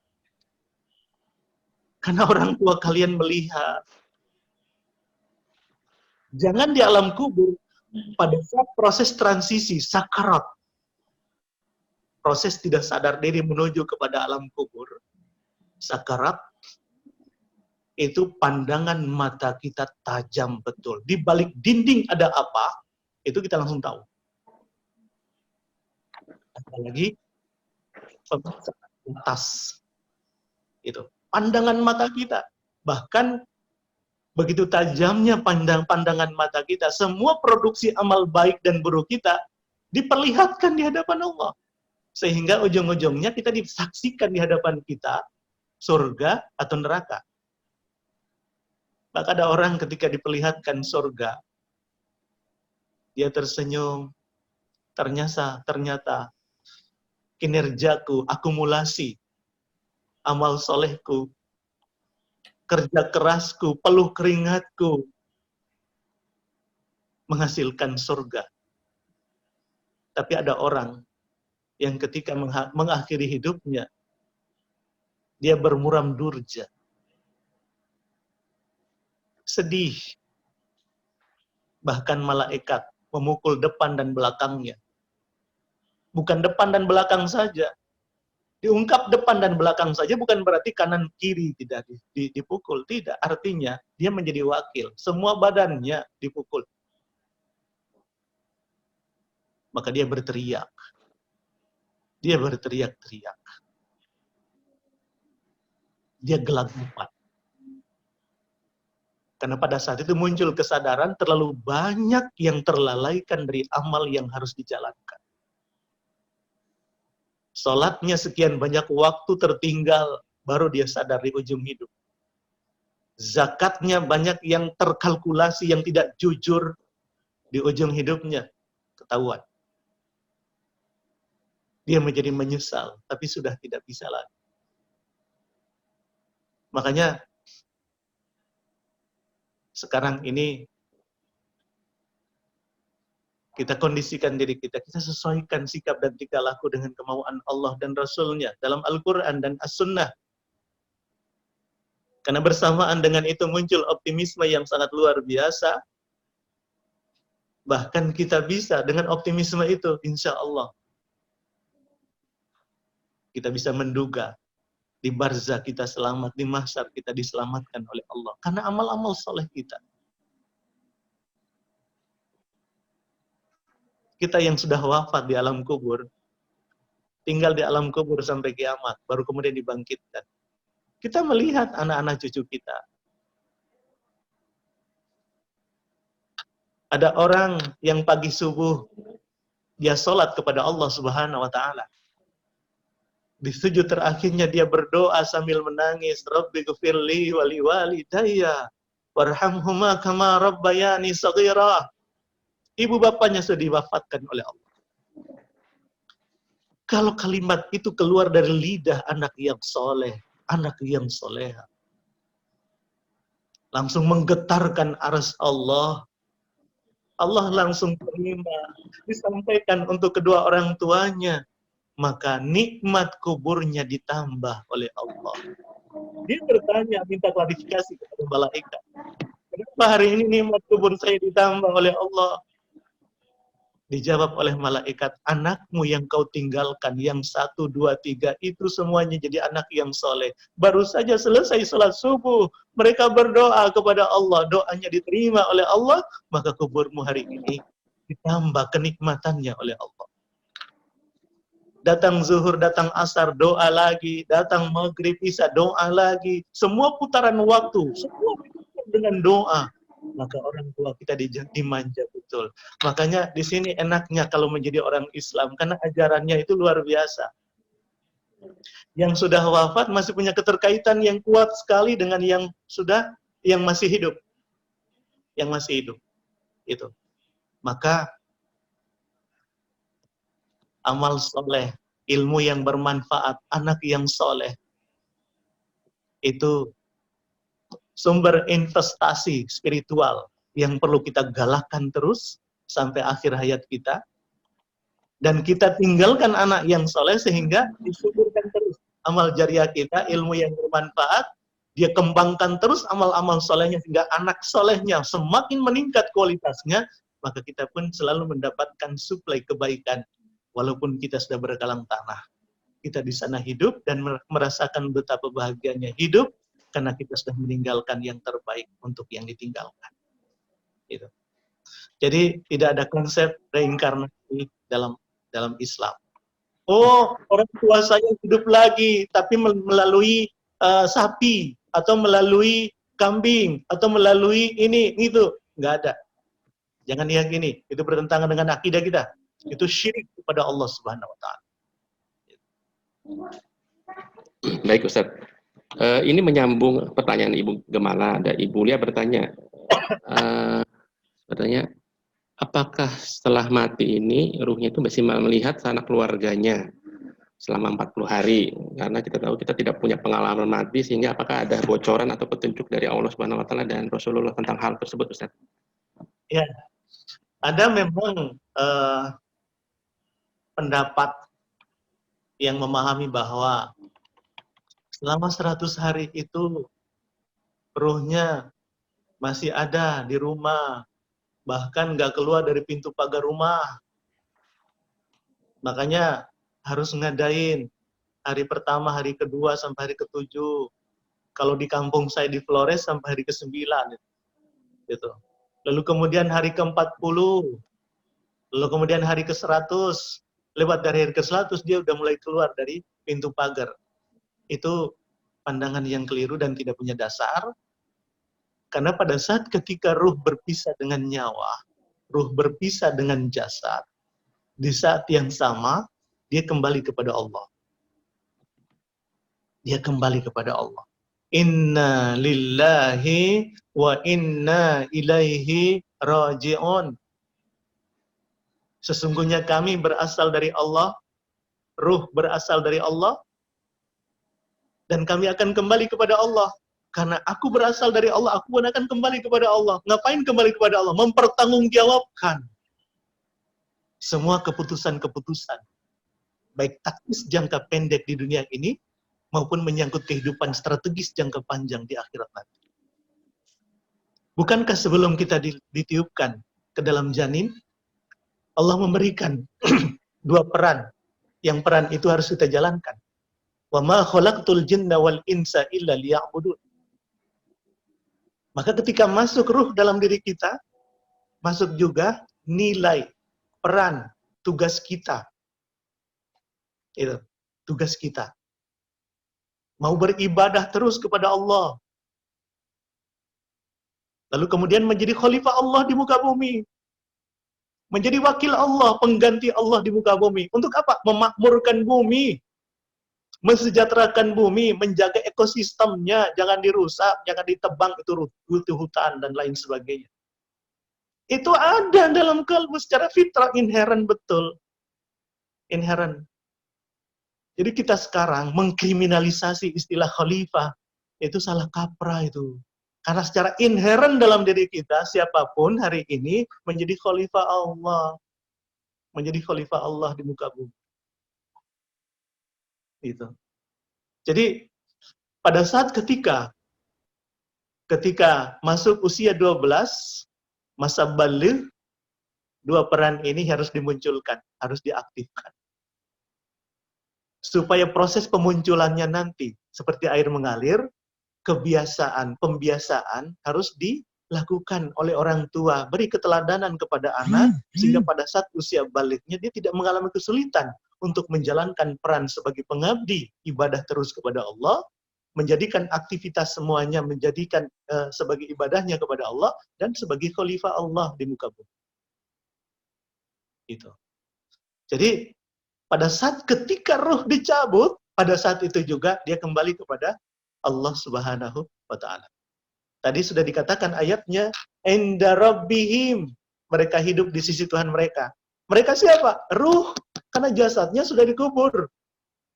Karena orang tua kalian melihat. Jangan di alam kubur, pada saat proses transisi, sakarat, proses tidak sadar diri menuju kepada alam kubur, sakarat, itu pandangan mata kita tajam betul. Di balik dinding ada apa, itu kita langsung tahu. Apalagi atas, itu pandangan mata kita. Bahkan begitu tajamnya pandangan mata kita, semua produksi amal baik dan buruk kita diperlihatkan di hadapan Allah. Sehingga ujung-ujungnya kita disaksikan di hadapan kita, surga atau neraka. Maka ada orang ketika diperlihatkan surga, dia tersenyum, ternyata kinerjaku, akumulasi, amal solehku, kerja kerasku, peluh keringatku, menghasilkan surga. Tapi ada orang yang ketika mengakhiri hidupnya, dia bermuram durja. Sedih. Bahkan malaikat memukul depan dan belakangnya. Bukan depan dan belakang saja. Diungkap depan dan belakang saja bukan berarti kanan kiri tidak dipukul. Tidak, artinya dia menjadi wakil. Semua badannya dipukul. Maka dia berteriak. Dia berteriak-teriak. Dia gelagapan. Karena pada saat itu muncul kesadaran terlalu banyak yang terlalaikan dari amal yang harus dijalankan. Sholatnya sekian banyak waktu tertinggal, baru dia sadar di ujung hidup. Zakatnya banyak yang terkalkulasi, yang tidak jujur, di ujung hidupnya ketahuan. Dia menjadi menyesal, tapi sudah tidak bisa lagi. Makanya, sekarang ini, kita kondisikan diri kita sesuaikan sikap dan tingkah laku dengan kemauan Allah dan Rasul-Nya dalam Al-Quran dan As-Sunnah. Karena bersamaan dengan itu muncul optimisme yang sangat luar biasa. Bahkan kita bisa dengan optimisme itu, insya Allah, kita bisa menduga Di barzah kita selamat, di mahsyar kita diselamatkan oleh Allah. Karena amal-amal soleh kita. Kita yang sudah wafat di alam kubur, tinggal di alam kubur sampai kiamat, baru kemudian dibangkitkan. Kita melihat anak-anak cucu kita. Ada orang yang pagi subuh, dia sholat kepada Allah Subhanahu wa Ta'ala. Di sujud terakhirnya dia berdoa sambil menangis, Rabbi ghfirli wali walidayya warhamhuma kama rabbayani shaghira. Ibu bapaknya sudah diwafatkan oleh Allah. Kalau kalimat itu keluar dari lidah anak yang soleh, anak yang soleha, langsung menggetarkan arsy Allah. Allah langsung terima, disampaikan untuk kedua orang tuanya. Maka nikmat kuburnya ditambah oleh Allah. Dia bertanya, minta klarifikasi kepada malaikat. Kenapa hari ini nikmat kubur saya ditambah oleh Allah? Dijawab oleh malaikat, anakmu yang kau tinggalkan, yang 1, 2, 3, itu semuanya jadi anak yang soleh. Baru saja selesai sholat subuh, mereka berdoa kepada Allah, doanya diterima oleh Allah, maka kuburmu hari ini ditambah kenikmatannya oleh Allah. Datang zuhur, datang asar, doa lagi. Datang maghrib, isya, doa lagi. Semua putaran waktu, semua dengan doa. Maka orang tua kita dimanja betul. Makanya di sini enaknya kalau menjadi orang Islam, karena ajarannya itu luar biasa. Yang sudah wafat masih punya keterkaitan yang kuat sekali dengan yang masih hidup. Yang masih hidup. Itu. Maka amal soleh, ilmu yang bermanfaat, anak yang soleh, itu sumber investasi spiritual yang perlu kita galakkan terus sampai akhir hayat kita. Dan kita tinggalkan anak yang soleh sehingga disuburkan terus amal jariah kita, ilmu yang bermanfaat, dia kembangkan terus amal-amal solehnya sehingga anak solehnya semakin meningkat kualitasnya, maka kita pun selalu mendapatkan suplai kebaikan. Walaupun kita sudah berkalang tanah, kita di sana hidup dan merasakan betapa bahagianya hidup karena kita sudah meninggalkan yang terbaik untuk yang ditinggalkan. Gitu. Jadi tidak ada konsep reinkarnasi dalam Islam. Oh, orang tua saya hidup lagi, tapi melalui sapi atau melalui kambing atau melalui ini itu nggak ada. Jangan diyakini, itu bertentangan dengan akidah kita. Itu syirik kepada Allah Subhanahu wa Ta'ala.
Baik Ustaz. Ini menyambung pertanyaan Ibu Gemala. Ada Ibu Lia bertanya, apakah setelah mati ini ruhnya itu masih melihat sanak keluarganya selama 40 hari? Karena kita tahu kita tidak punya pengalaman mati, sehingga apakah ada bocoran atau petunjuk dari Allah Subhanahu wa Ta'ala dan Rasulullah tentang hal tersebut, Ustaz?
Ya, ada memang pendapat yang memahami bahwa selama 100 hari itu ruhnya masih ada di rumah, bahkan nggak keluar dari pintu pagar rumah. Makanya harus ngadain hari pertama, hari kedua, sampai hari ke-7. Kalau di kampung saya di Flores sampai hari ke-9. Gitu. Lalu kemudian hari ke-40, lalu kemudian hari ke-100, lewat dari hari ke-100 dia udah mulai keluar dari pintu pagar. Itu pandangan yang keliru dan tidak punya dasar. Karena pada saat ketika ruh berpisah dengan nyawa, ruh berpisah dengan jasad, di saat yang sama, dia kembali kepada Allah. Dia kembali kepada Allah. Inna lillahi wa inna ilaihi raji'un. Sesungguhnya kami berasal dari Allah, ruh berasal dari Allah, dan kami akan kembali kepada Allah. Karena aku berasal dari Allah, aku pun akan kembali kepada Allah. Ngapain kembali kepada Allah? Mempertanggungjawabkan semua keputusan-keputusan, baik taktis jangka pendek di dunia ini, maupun menyangkut kehidupan strategis jangka panjang di akhirat nanti. Bukankah sebelum kita ditiupkan ke dalam janin, Allah memberikan 2 peran, yang peran itu harus kita jalankan. Wa ma khalaqtul jinna wal insa illa liya'budun. Maka ketika masuk ruh dalam diri kita, masuk juga nilai, peran, tugas kita. Itu, tugas kita. Mau beribadah terus kepada Allah. Lalu kemudian menjadi khalifah Allah di muka bumi. Menjadi wakil Allah, pengganti Allah di muka bumi. Untuk apa? Memakmurkan bumi. Mensejahterakan bumi, menjaga ekosistemnya, jangan dirusak, jangan ditebang, itu hutan, dan lain sebagainya. Itu ada dalam kalbu secara fitrah, inheren betul. Inheren. Jadi kita sekarang mengkriminalisasi istilah khalifah, itu salah kaprah itu. Karena secara inheren dalam diri kita, siapapun hari ini menjadi khalifah Allah. Menjadi khalifah Allah di muka bumi. Itu. Jadi pada saat ketika masuk usia 12, masa baligh, dua peran ini harus dimunculkan, harus diaktifkan. Supaya proses pemunculannya nanti seperti air mengalir, pembiasaan harus dilakukan oleh orang tua, beri keteladanan kepada anak sehingga pada saat usia balighnya dia tidak mengalami kesulitan untuk menjalankan peran sebagai pengabdi ibadah terus kepada Allah, menjadikan aktivitas semuanya menjadikan sebagai ibadahnya kepada Allah dan sebagai khalifah Allah di muka bumi. Itu. Jadi pada saat ketika ruh dicabut, pada saat itu juga dia kembali kepada Allah Subhanahu wa Ta'ala. Tadi sudah dikatakan ayatnya, inda rabbihim, mereka hidup di sisi Tuhan mereka. Mereka siapa? Ruh, karena jasadnya sudah dikubur.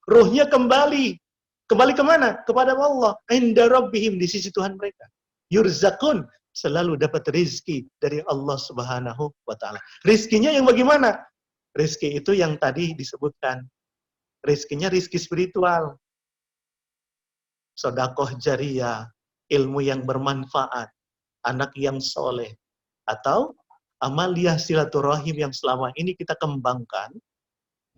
Ruhnya kembali. Kembali kemana? Kepada Allah. Inda rabbihim, di sisi Tuhan mereka. Yurzakun, selalu dapat rizki dari Allah Subhanahu wa Ta'ala. Rizkinya yang bagaimana? Rizki itu yang tadi disebutkan. Rizkinya rizki spiritual. Sodakoh jariyah, ilmu yang bermanfaat, anak yang soleh, atau amaliyah silaturahim yang selama ini kita kembangkan,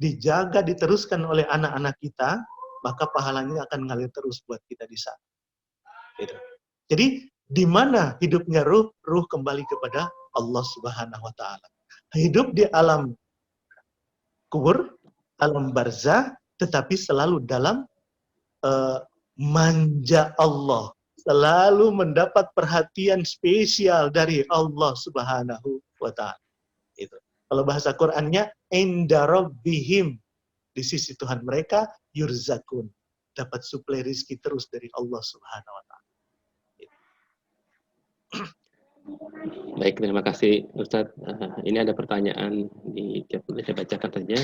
dijaga, diteruskan oleh anak-anak kita, maka pahalanya akan ngalir terus buat kita di sana. Gitu. Jadi, di mana hidupnya ruh? Ruh kembali kepada Allah Subhanahu wa Ta'ala. Hidup di alam kubur, alam barzah, tetapi selalu dalam manja Allah, selalu mendapat perhatian spesial dari Allah Subhanahu wa Ta'ala. Itu. Kalau bahasa Qur'annya, inda rabbihim, di sisi Tuhan mereka, yurzakun, dapat suplai rizki terus dari Allah Subhanahu wa Ta'ala.
Baik, terima kasih Ustadz. Ini ada pertanyaan saya bacakan saja.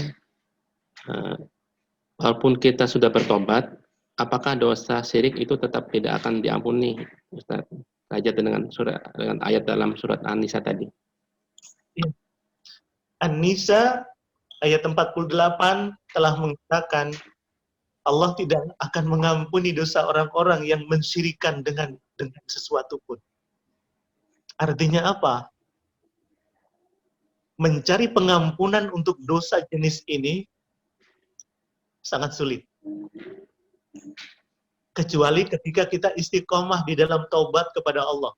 Walaupun kita sudah bertobat, apakah dosa syirik itu tetap tidak akan diampuni, Ustaz? Kajian dengan ayat dalam surat An-Nisa tadi.
An-Nisa ayat 48 telah mengatakan Allah tidak akan mengampuni dosa orang-orang yang mensyirikan dengan sesuatu pun. Artinya apa? Mencari pengampunan untuk dosa jenis ini sangat sulit. Kecuali ketika kita istiqomah di dalam taubat kepada Allah.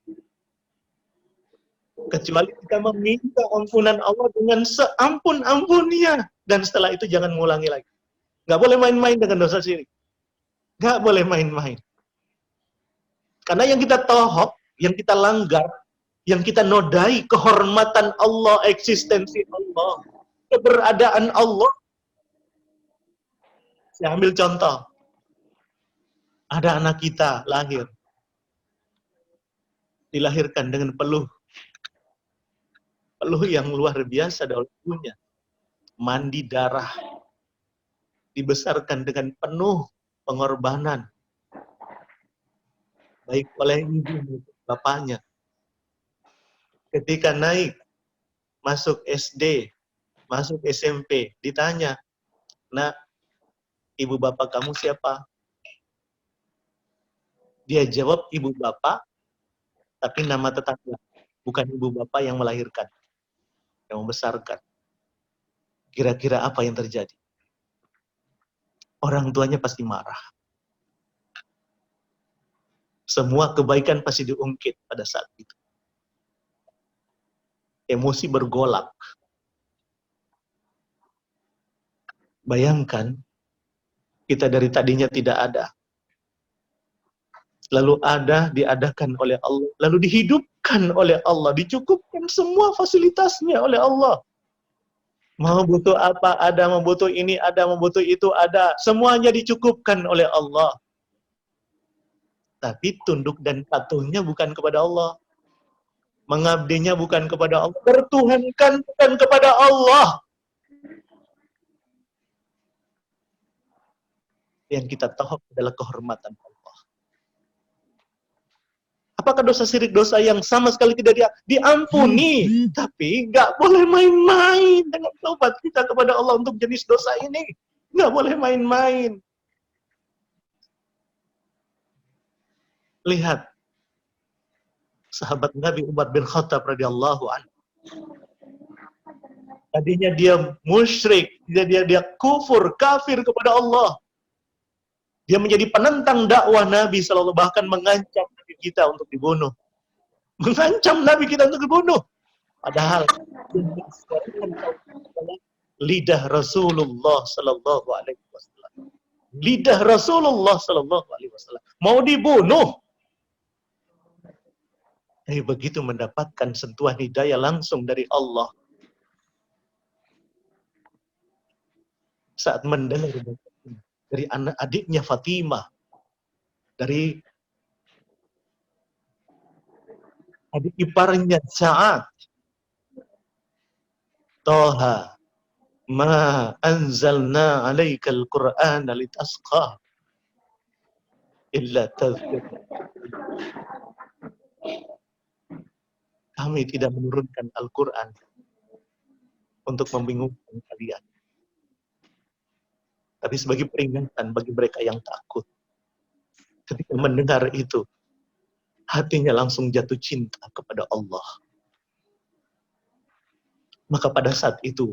Kecuali kita meminta ampunan Allah dengan seampun-ampunnya. Dan setelah itu jangan mengulangi lagi. Nggak boleh main-main dengan dosa syirik. Nggak boleh main-main. Karena yang kita tohok, yang kita langgar, yang kita nodai kehormatan Allah, eksistensi Allah, keberadaan Allah. Saya ambil contoh. Ada anak kita lahir. Dilahirkan dengan peluh. Peluh yang luar biasa dari ibunya. Mandi darah. Dibesarkan dengan penuh pengorbanan. Baik oleh ibu bapaknya. Ketika naik, masuk SD, masuk SMP, ditanya, "Nak, ibu bapak kamu siapa?" Dia jawab ibu bapak, tapi nama tetangga. Bukan ibu bapak yang melahirkan, yang membesarkan. Kira-kira apa yang terjadi? orang tuanya pasti marah. Semua kebaikan pasti diungkit pada saat itu. Emosi bergolak. Bayangkan, kita dari tadinya tidak ada. Lalu ada, diadakan oleh Allah. Lalu dihidupkan oleh Allah. Dicukupkan semua fasilitasnya oleh Allah. Mau butuh apa ada, mau butuh ini ada, mau butuh itu ada. Semuanya dicukupkan oleh Allah. Tapi tunduk dan patuhnya bukan kepada Allah. Mengabdinya bukan kepada Allah. Bertuhankan bukan kepada Allah. Yang kita tahu adalah kehormatan Allah. Apakah dosa syirik dosa yang sama sekali tidak diampuni? Tapi nggak boleh main-main dengan taubat kita kepada Allah untuk jenis dosa ini. Nggak boleh main-main. Lihat sahabat Nabi Umar bin Khattab radhiyallahu anhu. Tadinya dia musyrik, dia kufur, kafir kepada Allah. Dia menjadi penentang dakwah Nabi sallallahu bahkan mengancam Nabi kita untuk dibunuh. Mengancam Nabi kita untuk dibunuh. Padahal lidah Rasulullah sallallahu alaihi wasallam. Lidah Rasulullah sallallahu alaihi wasallam mau dibunuh. Tapi begitu mendapatkan sentuhan hidayah langsung dari Allah. Saat mendengar dari anak adiknya Fatimah, dari adik iparnya Sa'ad, Toha, ma anzalna alaikal Qur'ana litasqa illa tadhkir. Kami tidak menurunkan Al-Quran untuk membingungkan kalian. Tapi sebagai peringatan bagi mereka yang takut. Ketika mendengar itu, hatinya langsung jatuh cinta kepada Allah. Maka pada saat itu,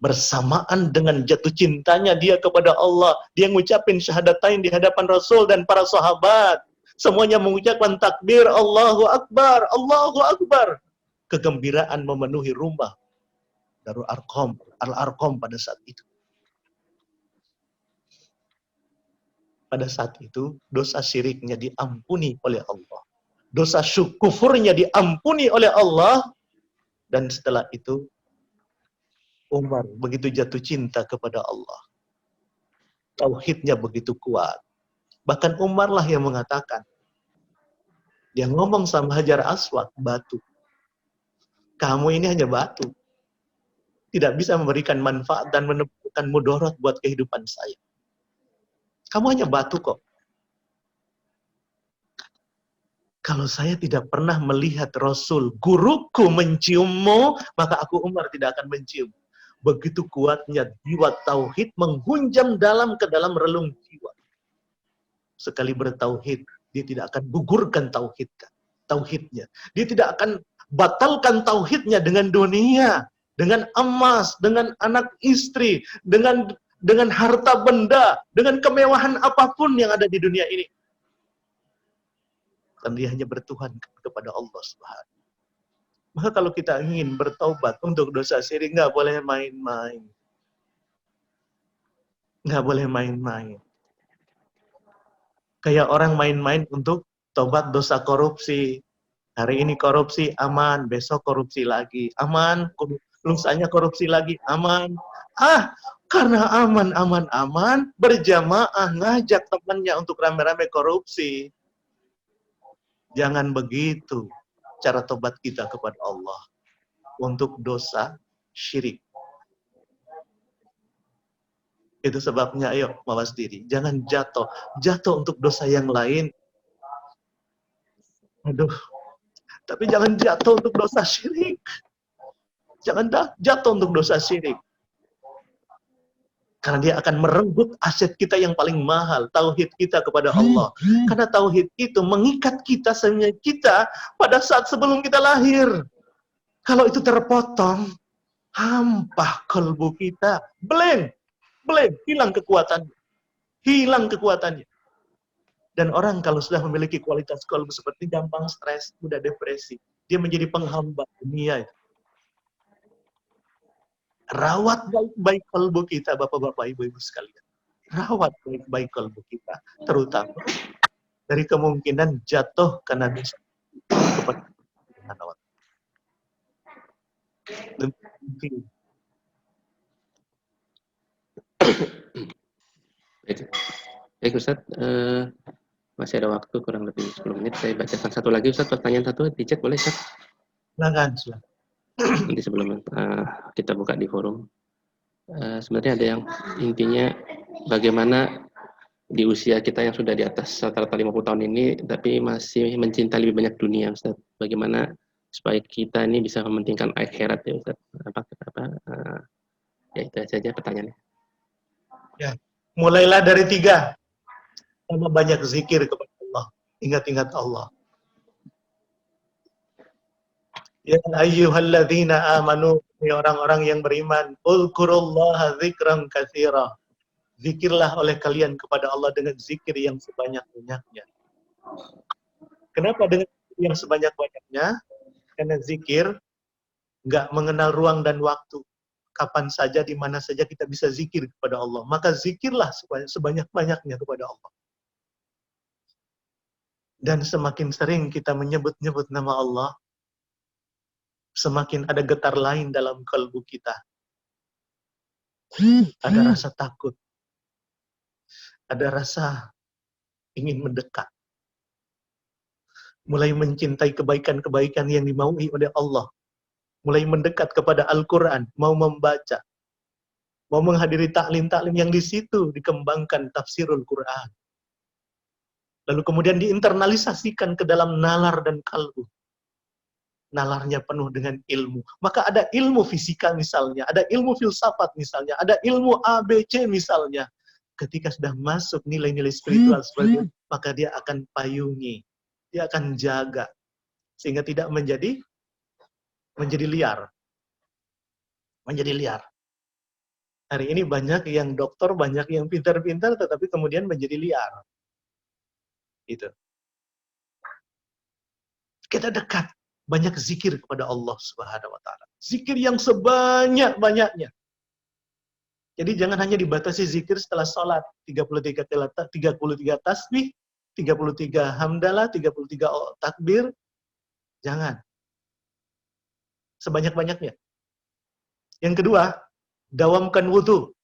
bersamaan dengan jatuh cintanya dia kepada Allah, dia mengucapkan syahadatain di hadapan Rasul dan para sahabat. Semuanya mengucapkan takbir, Allahu Akbar, Allahu Akbar. Kegembiraan memenuhi rumah Darul Arqam, Al-Arqam pada saat itu. Pada saat itu, dosa syiriknya diampuni oleh Allah. Dosa kufurnya diampuni oleh Allah. Dan setelah itu, Umar begitu jatuh cinta kepada Allah. Tauhidnya begitu kuat. Bahkan Umar lah yang mengatakan, dia ngomong sama Hajar Aswad, batu. Kamu ini hanya batu. Tidak bisa memberikan manfaat dan menemukan mudarat buat kehidupan saya. Kamu hanya batu kok. Kalau saya tidak pernah melihat Rasul, guruku menciummu, maka aku Umar tidak akan mencium. Begitu kuatnya jiwa tauhid menghunjam ke dalam relung jiwa. Sekali bertauhid, dia tidak akan gugurkan tauhidnya. Dia tidak akan batalkan tauhidnya dengan dunia, dengan emas, dengan anak istri, dengan harta benda, dengan kemewahan apapun yang ada di dunia ini. Dan dia hanya bertuhan kepada Allah Subhanahu. Maka kalau kita ingin bertaubat untuk dosa syirik, nggak boleh main-main. Nggak boleh main-main. Kayak orang main-main untuk tobat dosa korupsi. Hari ini korupsi, aman. Besok korupsi lagi, aman. Lusanya korupsi lagi, aman. Karena aman, berjamaah ngajak temannya untuk rame-rame korupsi. Jangan begitu cara tobat kita kepada Allah untuk dosa syirik. Itu sebabnya ayo mawas diri. Jangan jatuh untuk dosa yang lain. Tapi jangan jatuh untuk dosa syirik. Jangan jatuh untuk dosa syirik. Karena dia akan merenggut aset kita yang paling mahal, tauhid kita kepada Allah. Karena tauhid itu mengikat kita sebenarnya kita pada saat sebelum kita lahir. Kalau itu terpotong, hampah kalbu kita, blank, hilang kekuatan. hilang kekuatannya. Dan orang kalau sudah memiliki kualitas kalbu seperti gampang stres, mudah depresi, dia menjadi penghamba dunia. Rawat baik-baik kalbu kita, bapak-bapak, ibu-ibu sekalian. Rawat baik-baik kalbu kita, terutama dari kemungkinan jatuh karena dosa kepada Allah.
Baik Ustadz, masih ada waktu kurang lebih 10 menit. Saya bacakan satu lagi Ustadz, pertanyaan satu di chat boleh Ustadz?
Silakan.
Nanti sebelum kita buka di forum. Sebenarnya ada yang intinya bagaimana di usia kita yang sudah di atas rata-rata 50 tahun ini, tapi masih mencintai lebih banyak dunia Ustadz. Bagaimana supaya kita ini bisa mementingkan akhirat ya Ustadz? Ya itu saja pertanyaannya.
Ya, mulailah dari 3. Sama banyak zikir kepada Allah. Ingat-ingat Allah. Ya ayyuhalladzina amanu, ya orang-orang yang beriman, ulkurullaha dzikran katsira. Zikirlah oleh kalian kepada Allah dengan zikir yang sebanyak-banyaknya. Kenapa dengan yang sebanyak-banyaknya? Karena zikir nggak mengenal ruang dan waktu. Kapan saja, di mana saja kita bisa zikir kepada Allah. Maka zikirlah sebanyak-banyaknya kepada Allah. Dan semakin sering kita menyebut-nyebut nama Allah, semakin ada getar lain dalam kalbu kita. Ada rasa takut. Ada rasa ingin mendekat. Mulai mencintai kebaikan-kebaikan yang dimaui oleh Allah. Mulai mendekat kepada Al-Quran, mau membaca. Mau menghadiri taklim-taklim yang di situ dikembangkan tafsirul Quran. Lalu kemudian diinternalisasikan ke dalam nalar dan kalbu. Nalarnya penuh dengan ilmu. Maka ada ilmu fisika misalnya, ada ilmu filsafat misalnya, ada ilmu ABC misalnya. Ketika sudah masuk nilai-nilai spiritual seperti itu, maka dia akan payungi, dia akan jaga, sehingga tidak menjadi liar. Menjadi liar. Hari ini banyak yang dokter, banyak yang pintar-pintar, tetapi kemudian menjadi liar. Itu. Kita dekat, banyak zikir kepada Allah Subhanahu wa taala. Zikir yang sebanyak-banyaknya. Jadi jangan hanya dibatasi zikir setelah sholat, 33 tasbih, 33 hamdalah, 33 takbir. Jangan. Sebanyak-banyaknya. Yang kedua, dawamkan wudu.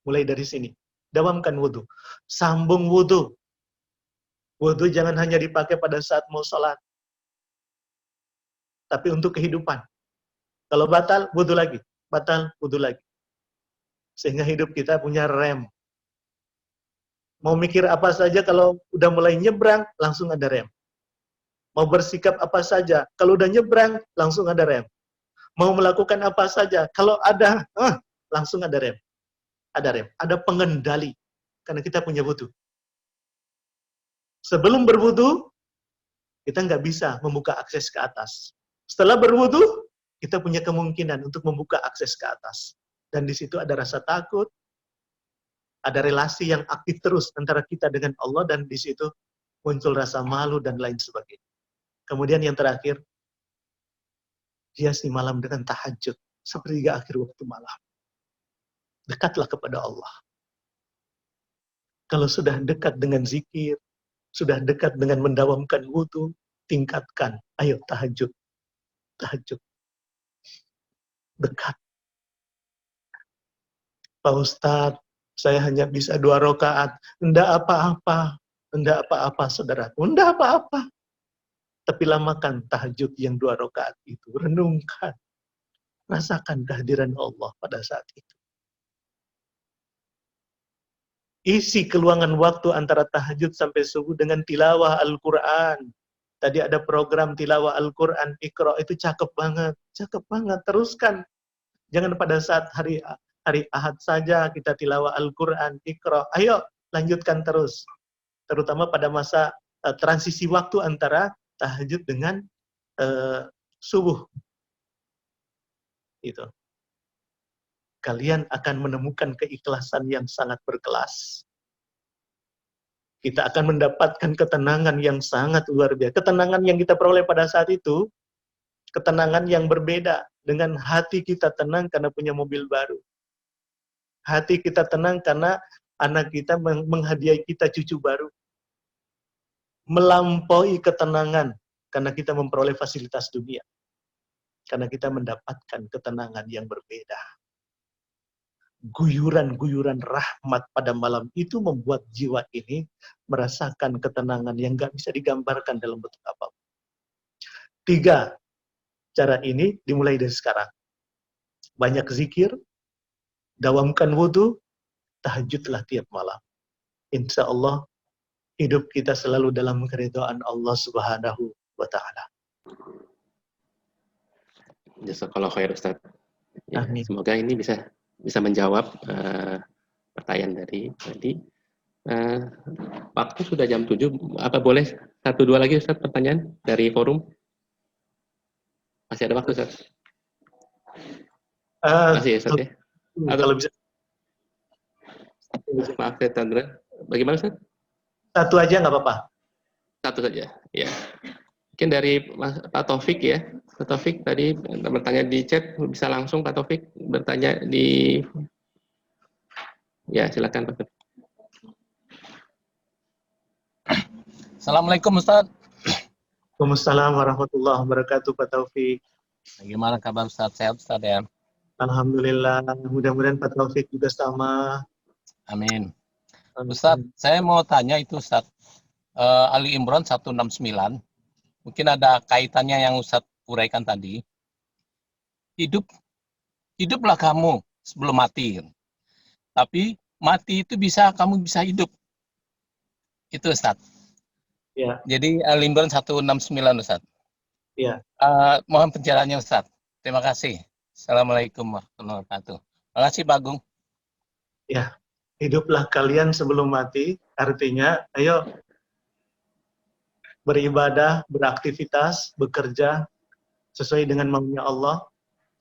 Mulai dari sini. Dawamkan wudu. Sambung wudu. Wudu jangan hanya dipakai pada saat mau sholat. Tapi untuk kehidupan. Kalau batal, wudu lagi. Batal, wudu lagi. Sehingga hidup kita punya rem. Mau mikir apa saja, kalau udah mulai nyebrang, langsung ada rem. Mau bersikap apa saja, kalau udah nyebrang, langsung ada rem. Mau melakukan apa saja, kalau ada, langsung ada rem. Ada rem, ada pengendali. Karena kita punya wudu. Sebelum berwudu, kita nggak bisa membuka akses ke atas. Setelah berwudu, kita punya kemungkinan untuk membuka akses ke atas. Dan di situ ada rasa takut, ada relasi yang aktif terus antara kita dengan Allah, dan di situ muncul rasa malu dan lain sebagainya. Kemudian yang terakhir, hiasi malam dengan tahajud, sepertiga akhir waktu malam. Dekatlah kepada Allah. Kalau sudah dekat dengan zikir, sudah dekat dengan mendawamkan wudu, tingkatkan. Ayo tahajud. Tahajud. Dekat. Pak Ustadz, saya hanya bisa 2 rakaat. Enggak apa-apa. Enggak apa-apa, saudara. Enggak apa-apa. Tapi lamakan tahajud yang 2 rakaat itu. Renungkan. Rasakan kehadiran Allah pada saat itu. Isi keluangan waktu antara tahajud sampai subuh dengan tilawah Al-Quran. Tadi ada program tilawah Al-Quran, Iqra, itu cakep banget. Cakep banget, teruskan. Jangan pada saat hari Ahad saja kita tilawah Al-Quran, Iqra. Ayo, lanjutkan terus. Terutama pada masa transisi waktu antara tahajud dengan subuh. Itu. Kalian akan menemukan keikhlasan yang sangat berkelas. kita akan mendapatkan ketenangan yang sangat luar biasa. Ketenangan yang kita peroleh pada saat itu, ketenangan yang berbeda dengan hati kita tenang karena punya mobil baru. Hati kita tenang karena anak kita menghadiahi kita cucu baru. Melampaui ketenangan karena kita memperoleh fasilitas dunia. Karena kita mendapatkan ketenangan yang berbeda. Guyuran-guyuran rahmat pada malam itu membuat jiwa ini merasakan ketenangan yang gak bisa digambarkan dalam bentuk apapun. 3 cara ini dimulai dari sekarang. Banyak zikir, dawamkan wudhu, tahajudlah tiap malam. Insya Allah hidup kita selalu dalam keridhaan Allah Subhanahu wa Ta'ala.
Jazakallah khair Ustaz. Ya,
Amin.
semoga ini bisa menjawab pertanyaan dari tadi. Waktu sudah jam 7. Apa boleh 1-2 lagi Ustaz pertanyaan dari forum? Masih ada waktu Ustaz? Masih ya Ustaz ya?
Kalau bisa.
Maaf saya Chandra. Bagaimana Ustaz?
1 aja nggak apa-apa.
1 saja. Ya. Mungkin dari Pak Taufik ya. Pak Taufik tadi bertanya di chat, bisa langsung Pak Taufik bertanya di... Ya, silakan Pak Taufik.
Assalamualaikum Ustaz.
Waalaikumsalam warahmatullahi wabarakatuh Pak Taufik.
Bagaimana kabar Ustaz? Sehat Ustaz ya?
Alhamdulillah, mudah-mudahan Pak Taufik juga sama.
Amin. Ustaz, saya mau tanya itu Ustaz. Ali Imran 169. Mungkin ada kaitannya yang Ustaz uraikan tadi. Hiduplah kamu sebelum mati. Tapi mati itu kamu bisa hidup. Itu Ustaz.
Ya.
Jadi Ali Imran 169 Ustaz.
Ya.
Mohon pencerahannya Ustaz. Terima kasih. Assalamualaikum warahmatullahi wabarakatuh. Terima kasih Pak Agung.
Ya. Hiduplah kalian sebelum mati. Artinya, ayo beribadah, beraktivitas, bekerja sesuai dengan maunya Allah.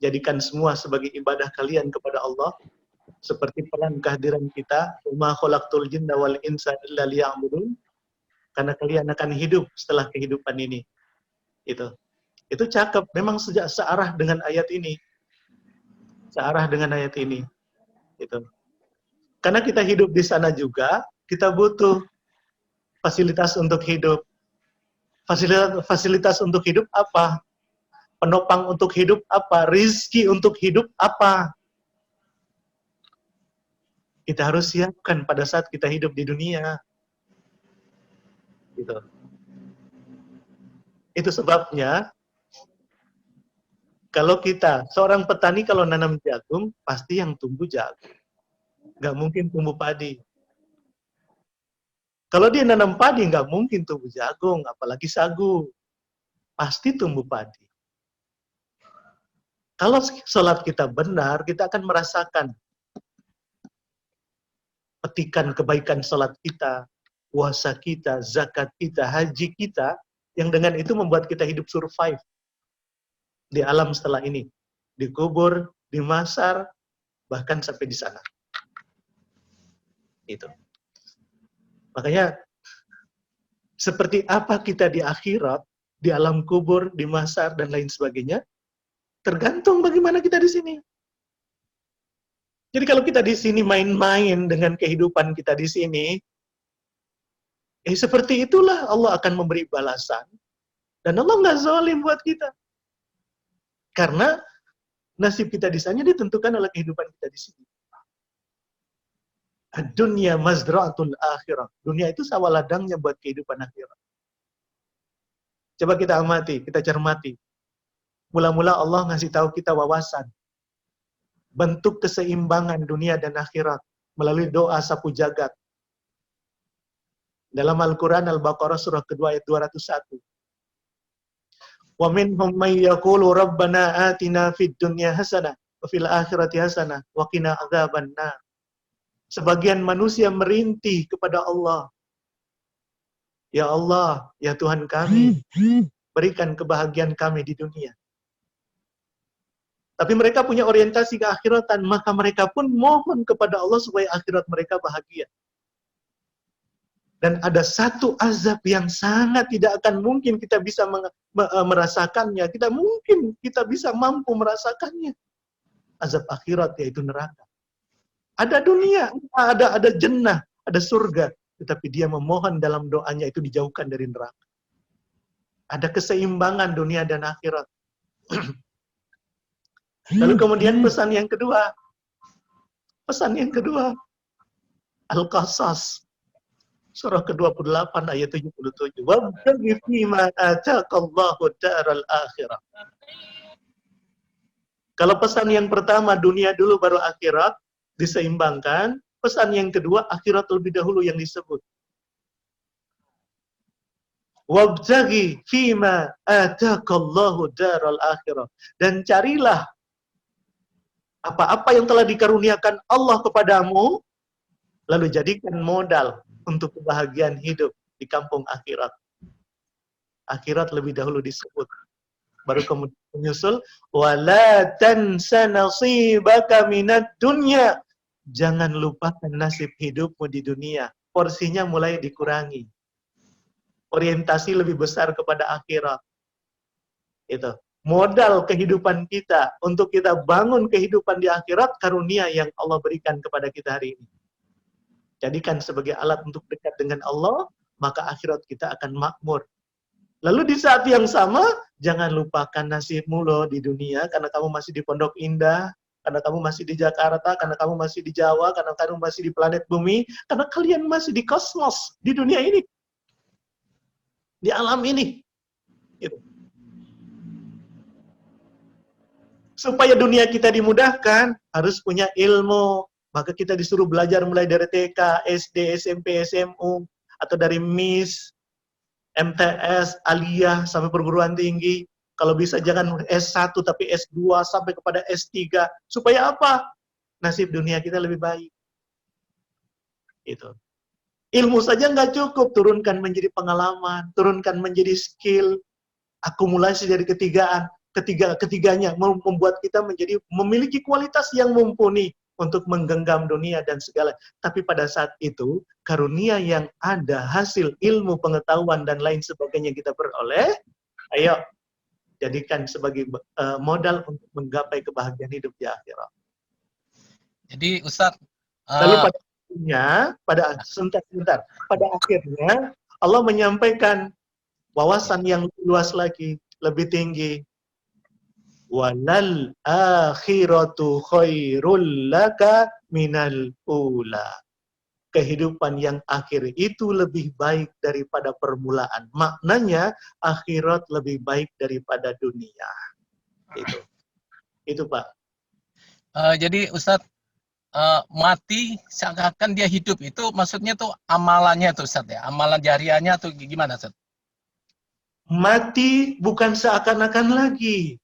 Jadikan semua sebagai ibadah kalian kepada Allah. Seperti peran kehadiran kita, "Wa ma khalaqtul jinna wal insa illa liya'budun." Karena kalian akan hidup setelah kehidupan ini. Itu cakep. Memang sejak searah dengan ayat ini. Searah dengan ayat ini. Karena kita hidup di sana juga, kita butuh fasilitas untuk hidup. Fasilitas untuk hidup apa? Penopang untuk hidup apa? Rizki untuk hidup apa? Kita harus siapkan pada saat kita hidup di dunia. Itu sebabnya, kalau seorang petani kalau nanam jagung, pasti yang tumbuh jagung. Nggak mungkin tumbuh padi. Kalau dia nanam padi, nggak mungkin tumbuh jagung, apalagi sagu. Pasti tumbuh padi. Kalau sholat kita benar, kita akan merasakan petikan kebaikan sholat kita, puasa kita, zakat kita, haji kita, yang dengan itu membuat kita hidup survive di alam setelah ini. Di kubur, di mahsyar, bahkan sampai di sana. Itu. Makanya, seperti apa kita di akhirat, di alam kubur, di mahsyar, dan lain sebagainya, tergantung bagaimana kita di sini. Jadi kalau kita di sini main-main dengan kehidupan kita di sini, seperti itulah Allah akan memberi balasan. Dan Allah nggak zalim buat kita. Karena nasib kita di sana ditentukan oleh kehidupan kita di sini. Dunia mazra'atul akhirah. Dunia itu sawah ladangnya buat kehidupan akhirat. Coba kita amati, kita cermati. Mula-mula Allah ngasih tahu kita wawasan. Bentuk keseimbangan dunia dan akhirat melalui doa sapu jagat. Dalam Al-Quran Al-Baqarah surah kedua ayat 201. Wa minhum may yaqulu rabbana atina fid dunya hasanah wa fil akhirati hasanah wa qina adzabannar. Sebagian manusia merintih kepada Allah. Ya Allah, ya Tuhan kami, berikan kebahagiaan kami di dunia. Tapi mereka punya orientasi ke akhiratan, maka mereka pun mohon kepada Allah supaya akhirat mereka bahagia. Dan ada satu azab yang sangat tidak akan mungkin kita bisa merasakannya. Kita bisa mampu merasakannya. Azab akhirat, yaitu neraka. Ada dunia, ada jannah, ada surga. Tetapi dia memohon dalam doanya itu dijauhkan dari neraka. Ada keseimbangan dunia dan akhirat. Lalu kemudian pesan yang kedua. Al-Qasas. Surah ke-28 ayat 77. Wabtaghi fima ataqallahu daral akhirah. Kalau pesan yang pertama dunia dulu baru akhirat diseimbangkan, pesan yang kedua akhirat lebih dahulu yang disebut. Wabtaghi fima ataqallahu daral akhirah. Dan carilah apa-apa yang telah dikaruniakan Allah kepadamu, lalu jadikan modal untuk kebahagiaan hidup di kampung akhirat. Akhirat lebih dahulu disebut. Baru kemudian menyusul, wala tansa nasibaka minad dunya. Jangan lupakan nasib hidupmu di dunia. Porsinya mulai dikurangi. Orientasi lebih besar kepada akhirat. Itu. Modal kehidupan kita untuk kita bangun kehidupan di akhirat, karunia yang Allah berikan kepada kita hari ini. Jadikan sebagai alat untuk dekat dengan Allah, maka akhirat kita akan makmur. Lalu di saat yang sama, jangan lupakan nasibmu loh di dunia, karena kamu masih di Pondok Indah, karena kamu masih di Jakarta, karena kamu masih di Jawa, karena kamu masih di planet bumi, karena kalian masih di kosmos, di dunia ini. Di alam ini. Gitu. Supaya dunia kita dimudahkan, harus punya ilmu. Maka kita disuruh belajar mulai dari TK, SD, SMP, SMU, atau dari MIS, MTS, Aliyah, sampai perguruan tinggi. Kalau bisa jangan S1 tapi S2 sampai kepada S3. Supaya apa? Nasib dunia kita lebih baik. Itu. Ilmu saja nggak cukup, turunkan menjadi pengalaman, turunkan menjadi skill, akumulasi dari ketiganya membuat kita menjadi memiliki kualitas yang mumpuni untuk menggenggam dunia dan segala. Tapi pada saat itu, karunia yang ada, hasil ilmu, pengetahuan, dan lain sebagainya kita peroleh, ayo, jadikan sebagai modal untuk menggapai kebahagiaan hidup di akhirat.
Jadi Ustaz,
Lalu pada akhirnya, Allah menyampaikan wawasan yang luas lagi, lebih tinggi. Walal akhiratu khairul laka minal ula. Kehidupan yang akhir itu lebih baik daripada permulaan. Maknanya akhirat lebih baik daripada dunia. Itu Pak.
Jadi Ustadz, mati seakan-akan dia hidup itu maksudnya tuh amalannya tuh Ustadz ya, amalan jariahnya tuh gimana Ustadz?
Mati bukan seakan-akan lagi.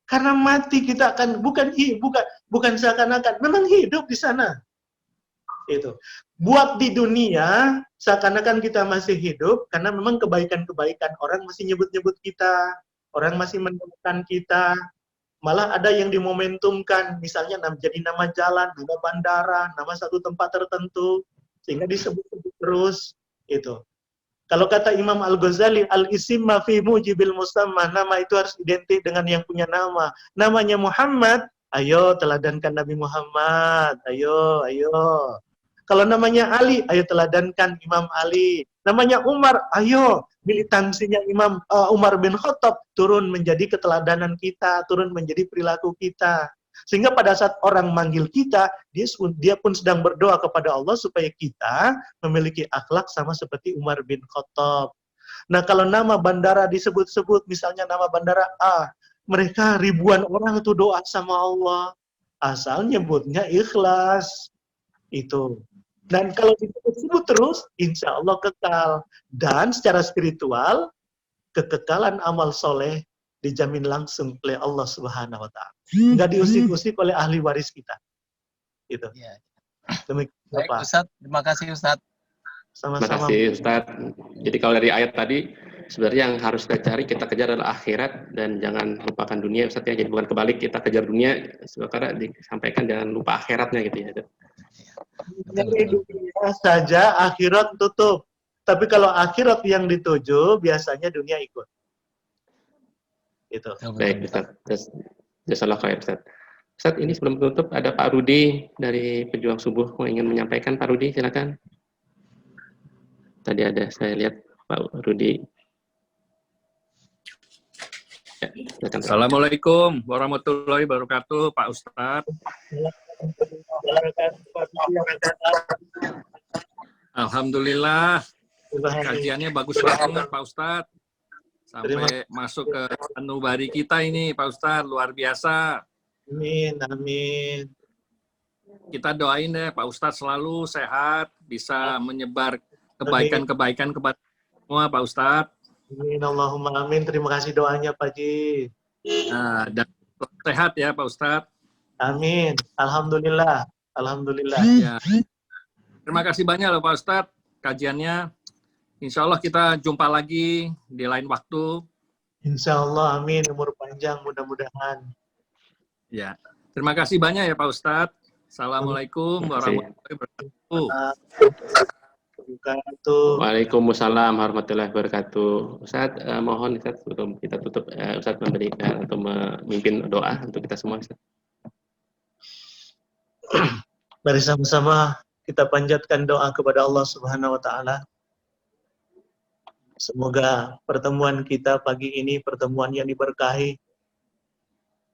Karena mati kita akan bukan seakan-akan, memang hidup di sana. Itu. Buat di dunia seakan-akan kita masih hidup karena memang kebaikan-kebaikan, orang masih nyebut-nyebut kita, orang masih menemukan kita. Malah ada yang dimomentumkan, misalnya jadi nama jalan, nama bandara, nama satu tempat tertentu, sehingga disebut-sebut terus. Itu. Kalau kata Imam Al-Ghazali, al-isim ma fi mujibil musamma, nama itu harus identik dengan yang punya nama. Namanya Muhammad, ayo teladankan Nabi Muhammad, ayo. Kalau namanya Ali, ayo teladankan Imam Ali. Namanya Umar, ayo militansinya Imam Umar bin Khattab turun menjadi keteladanan kita, turun menjadi perilaku kita. Sehingga pada saat orang manggil kita, dia pun sedang berdoa kepada Allah supaya kita memiliki akhlak sama seperti Umar bin Khattab. Nah, kalau nama bandara disebut-sebut, misalnya nama bandara A, mereka ribuan orang itu doa sama Allah. Asal nyebutnya ikhlas. Itu. Dan kalau disebut-sebut terus, insya Allah kekal. Dan secara spiritual, kekekalan amal soleh dijamin langsung oleh Allah Subhanahu wa Ta'ala. Nggak diusik-usik oleh ahli waris kita. Gitu. Ya. Demikian,
baik, Ustaz. Terima kasih, Ustaz.
Sama-sama.
Terima kasih, Ustaz. Jadi kalau dari ayat tadi, sebenarnya yang harus kita cari, kita kejar adalah akhirat, dan jangan lupakan dunia, Ustaz ya. Jadi bukan kebalik, kita kejar dunia, karena disampaikan jangan lupa akhiratnya gitu ya.
Dari dunia saja, akhirat tutup. Tapi kalau akhirat yang dituju, biasanya dunia ikut. Gitu.
Baik, Ustaz. Jazakallah khair, Ustaz. Ustaz, ini sebelum tutup ada Pak Rudi dari Pejuang Subuh yang ingin menyampaikan. Pak Rudi, silakan. Tadi ada, saya lihat Pak Rudi. Ya, silakan.
Assalamualaikum warahmatullahi wabarakatuh, Pak Ustadz. Alhamdulillah, kajiannya bagus banget, Pak Ustadz. Sampai masuk ke sanubari kita ini, Pak Ustadz, luar biasa.
Amin, amin.
Kita doain deh, Pak Ustadz selalu sehat, bisa menyebar kebaikan-kebaikan kepada semua, Pak Ustadz.
Amin, Allahumma amin. Terima kasih doanya, Pak Ji.
Nah, dan sehat ya, Pak Ustadz.
Amin. Alhamdulillah. Alhamdulillah.
Ya. Terima kasih banyak loh Pak Ustadz kajiannya. Insya Allah kita jumpa lagi di lain waktu.
Insya Allah, amin. Umur panjang, mudah-mudahan.
Ya, terima kasih banyak ya Pak Ustadz. Assalamualaikum warahmatullahi wabarakatuh.
Waalaikumsalam warahmatullahi wabarakatuh. Ustaz, mohon Ustaz untuk kita tutup, Ustaz memberikan atau memimpin doa untuk kita semua, Ustaz.
Mari sama-sama kita panjatkan doa kepada Allah Subhanahu wa taala. Semoga pertemuan kita pagi ini pertemuan yang diberkahi.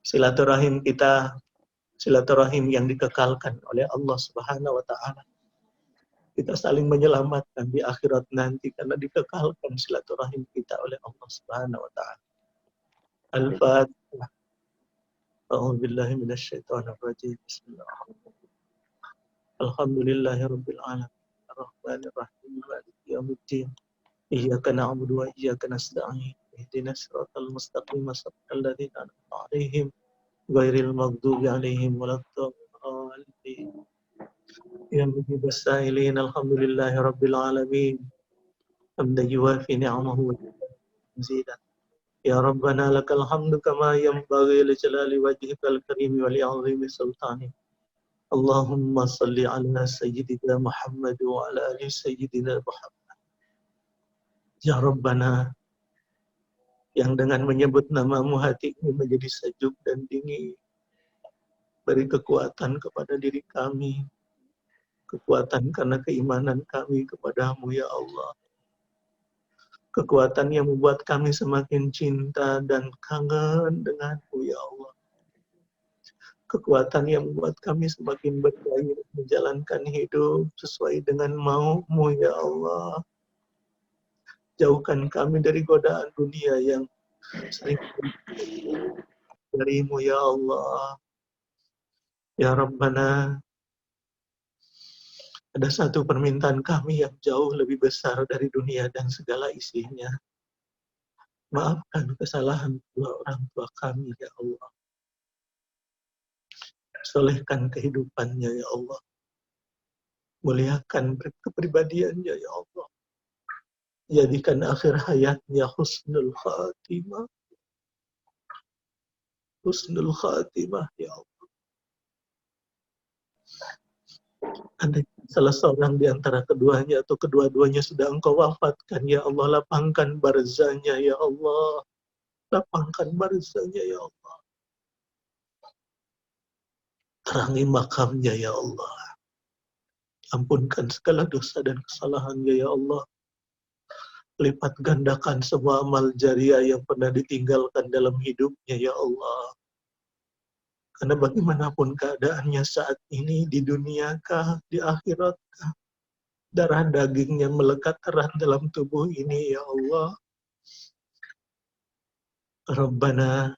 Silaturahim kita, silaturahim yang dikekalkan oleh Allah Subhanahu wa taala. Kita saling menyelamatkan di akhirat nanti karena dikekalkan silaturahim kita oleh Allah Subhanahu wa taala. Al-Fatihah. A'udzu billahi minasyaitonir rajim. Bismillahirrahmanirrahim. Alhamdulillahirabbil alamin. Arrahmanir rahim. Maliki yaumiddin. Iyyaka na'budu wa iyyaka nasta'in. Ihdinas siratal mustaqim. Shiratal ladzina an'amta 'alaihim ghairil maghdubi 'alaihim waladdallin. Ya mujibas sa'ilin, alhamdulillahi rabbil alamin. Hamdan yuwafi ni'amahu wa mazidan. Ya Rabbana lakal hamdu kama yanbaghi li jalali wajhikal karim wa li 'azimi sultanik. Allahumma salli ala sayyidina Muhammad wa ala ali sayyidina Muhammad. Ya Rabbana, yang dengan menyebut namamu hati ini menjadi sejuk dan dingin. Beri kekuatan kepada diri kami. Kekuatan karena keimanan kami kepadamu, ya Allah. Kekuatan yang membuat kami semakin cinta dan kangen denganmu, ya Allah. Kekuatan yang membuat kami semakin bergairah menjalankan hidup sesuai dengan mau-Mu, ya Allah. Jauhkan kami dari godaan dunia yang sering darimu, ya Allah. Ya Rabbana, ada satu permintaan kami yang jauh lebih besar dari dunia dan segala isinya. Maafkan kesalahan kedua orang tua kami, ya Allah. Solehkan kehidupannya, ya Allah. Muliakan kepribadiannya, ya Allah. Jadikan akhir hayatnya husnul khatimah. Husnul khatimah, ya Allah. Andai salah seorang di antara keduanya atau kedua-duanya sudah Engkau wafatkan, ya Allah, lapangkan barzahnya, ya Allah. Lapangkan barzahnya, ya Allah. Terangi makamnya, ya Allah. Ampunkan segala dosa dan kesalahannya, ya Allah. Lipat gandakan semua amal jariah yang pernah ditinggalkan dalam hidupnya, ya Allah. Karena bagaimanapun keadaannya saat ini, di duniakah, di akhiratkah, darah dagingnya melekat erat dalam tubuh ini, ya Allah. Rabbana,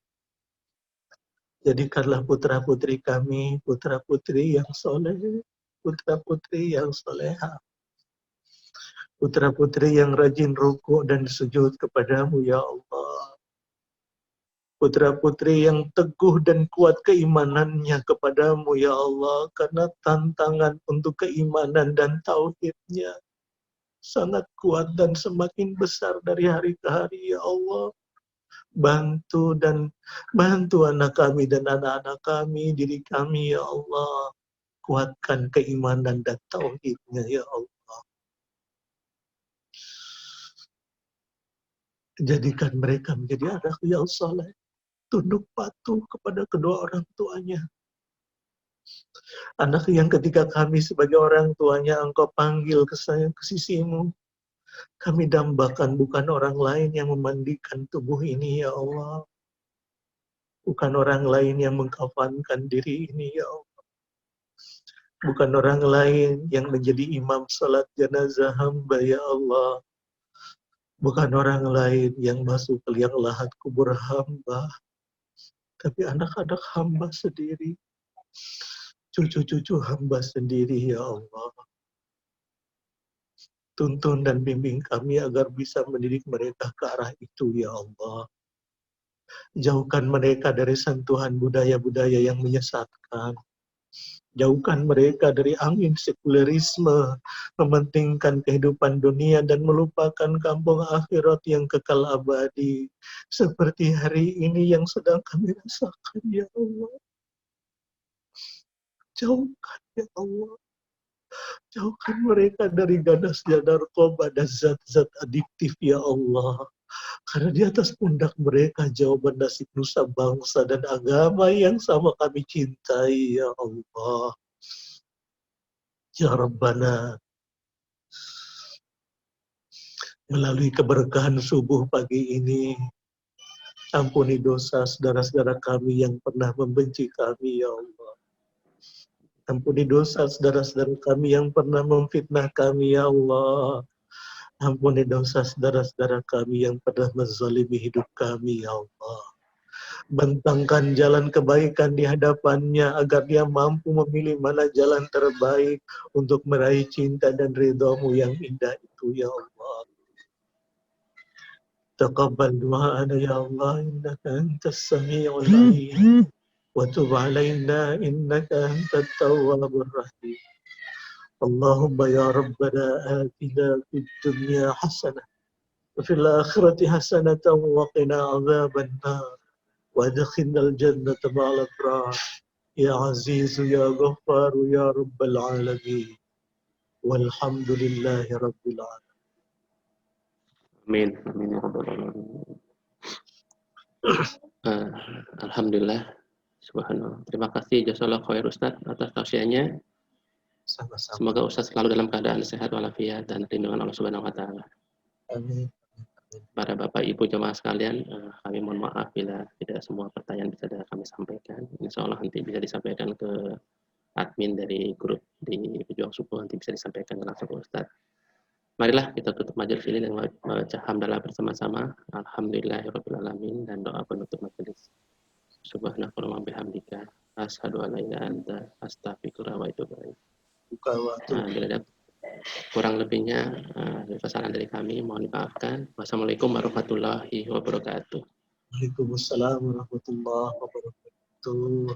jadikanlah putra-putri kami, putra-putri yang soleh, putra-putri yang soleha, putra-putri yang rajin rukuk dan sujud kepadamu, ya Allah. Putra-putri yang teguh dan kuat keimanannya kepadamu, ya Allah. Karena tantangan untuk keimanan dan tauhidnya sangat kuat dan semakin besar dari hari ke hari, ya Allah. Bantu anak kami dan anak-anak kami, diri kami, ya Allah. Kuatkan keimanan dan tauhidnya, ya Allah. Jadikan mereka menjadi anak yang saleh, tunduk patuh kepada kedua orang tuanya. Anak yang ketika kami sebagai orang tuanya Engkau panggil ke sisimu, kami dambakan bukan orang lain yang memandikan tubuh ini, ya Allah. Bukan orang lain yang mengkafankan diri ini, ya Allah. Bukan orang lain yang menjadi imam salat jenazah hamba, ya Allah. Bukan orang lain yang masuk ke liang lahat kubur hamba, tapi anak-anak hamba sendiri, cucu-cucu hamba sendiri, ya Allah. Tuntun dan bimbing kami agar bisa mendidik mereka ke arah itu, ya Allah. Jauhkan mereka dari sentuhan budaya-budaya yang menyesatkan. Jauhkan mereka dari angin sekulerisme, mementingkan kehidupan dunia dan melupakan kampung akhirat yang kekal abadi. Seperti hari ini yang sedang kami rasakan, ya Allah. Jauhkan, ya Allah. Jauhkan mereka dari ganas dan narkoba dan zat-zat adiktif, ya Allah. Karena di atas pundak mereka jawaban nasib nusa bangsa dan agama yang sama kami cintai, ya Allah. Ya Rabbana, melalui keberkahan subuh pagi ini, ampuni dosa saudara-saudara kami yang pernah membenci kami, ya Allah. Ampuni dosa saudara-saudara kami yang pernah memfitnah kami, ya Allah. Ampuni dosa saudara-saudara kami yang pernah menzalimi hidup kami, ya Allah. Bentangkan jalan kebaikan di hadapannya agar dia mampu memilih mana jalan terbaik untuk meraih cinta dan ridha-Mu yang indah itu, ya Allah. Taqabbal du'ana ya Allah, innaka antas sami'ul 'alim. Wa tub 'alaina innaka antat tawwabur rahim. Allahumma ya Rabbana atina fid dunya hasanah wa fil akhirati hasanatan wa qina 'adzaban nar. وادخلنا الجنة مع الأبرار يا عزيز يا غفار يا رب العالمين والحمد لله رب العالمين.
Amin. Amin ya rabbal alamin. Alhamdulillah. Subhanallah. Terima kasih jazakallahu khair Ustaz atas tausiahnya.
Sama-sama.
Semoga Ustaz selalu dalam keadaan sehat walafiat dan lindungan Allah Subhanahu wa taala.
Amin.
Para Bapak Ibu jemaah sekalian, kami mohon maaf bila tidak semua pertanyaan bisa kami sampaikan. Insya Allah nanti bisa disampaikan ke admin dari grup di Pejuang Subuh, nanti bisa disampaikan langsung ke Ustaz. Marilah kita tutup majelis ini dengan baca hamdalah bersama-sama. Alhamdulillahirabbil alamin dan doa penutup majelis. Subhanakallahumma bihamdika asyhadu an la ilaha illa anta astaghfiruka wa atubu ilaik. Bila ada kurang lebihnya kesalahan dari kami mohon dimaafkan. Wassalamualaikum warahmatullahi wabarakatuh.
Waalaikumsalam warahmatullahi wabarakatuh.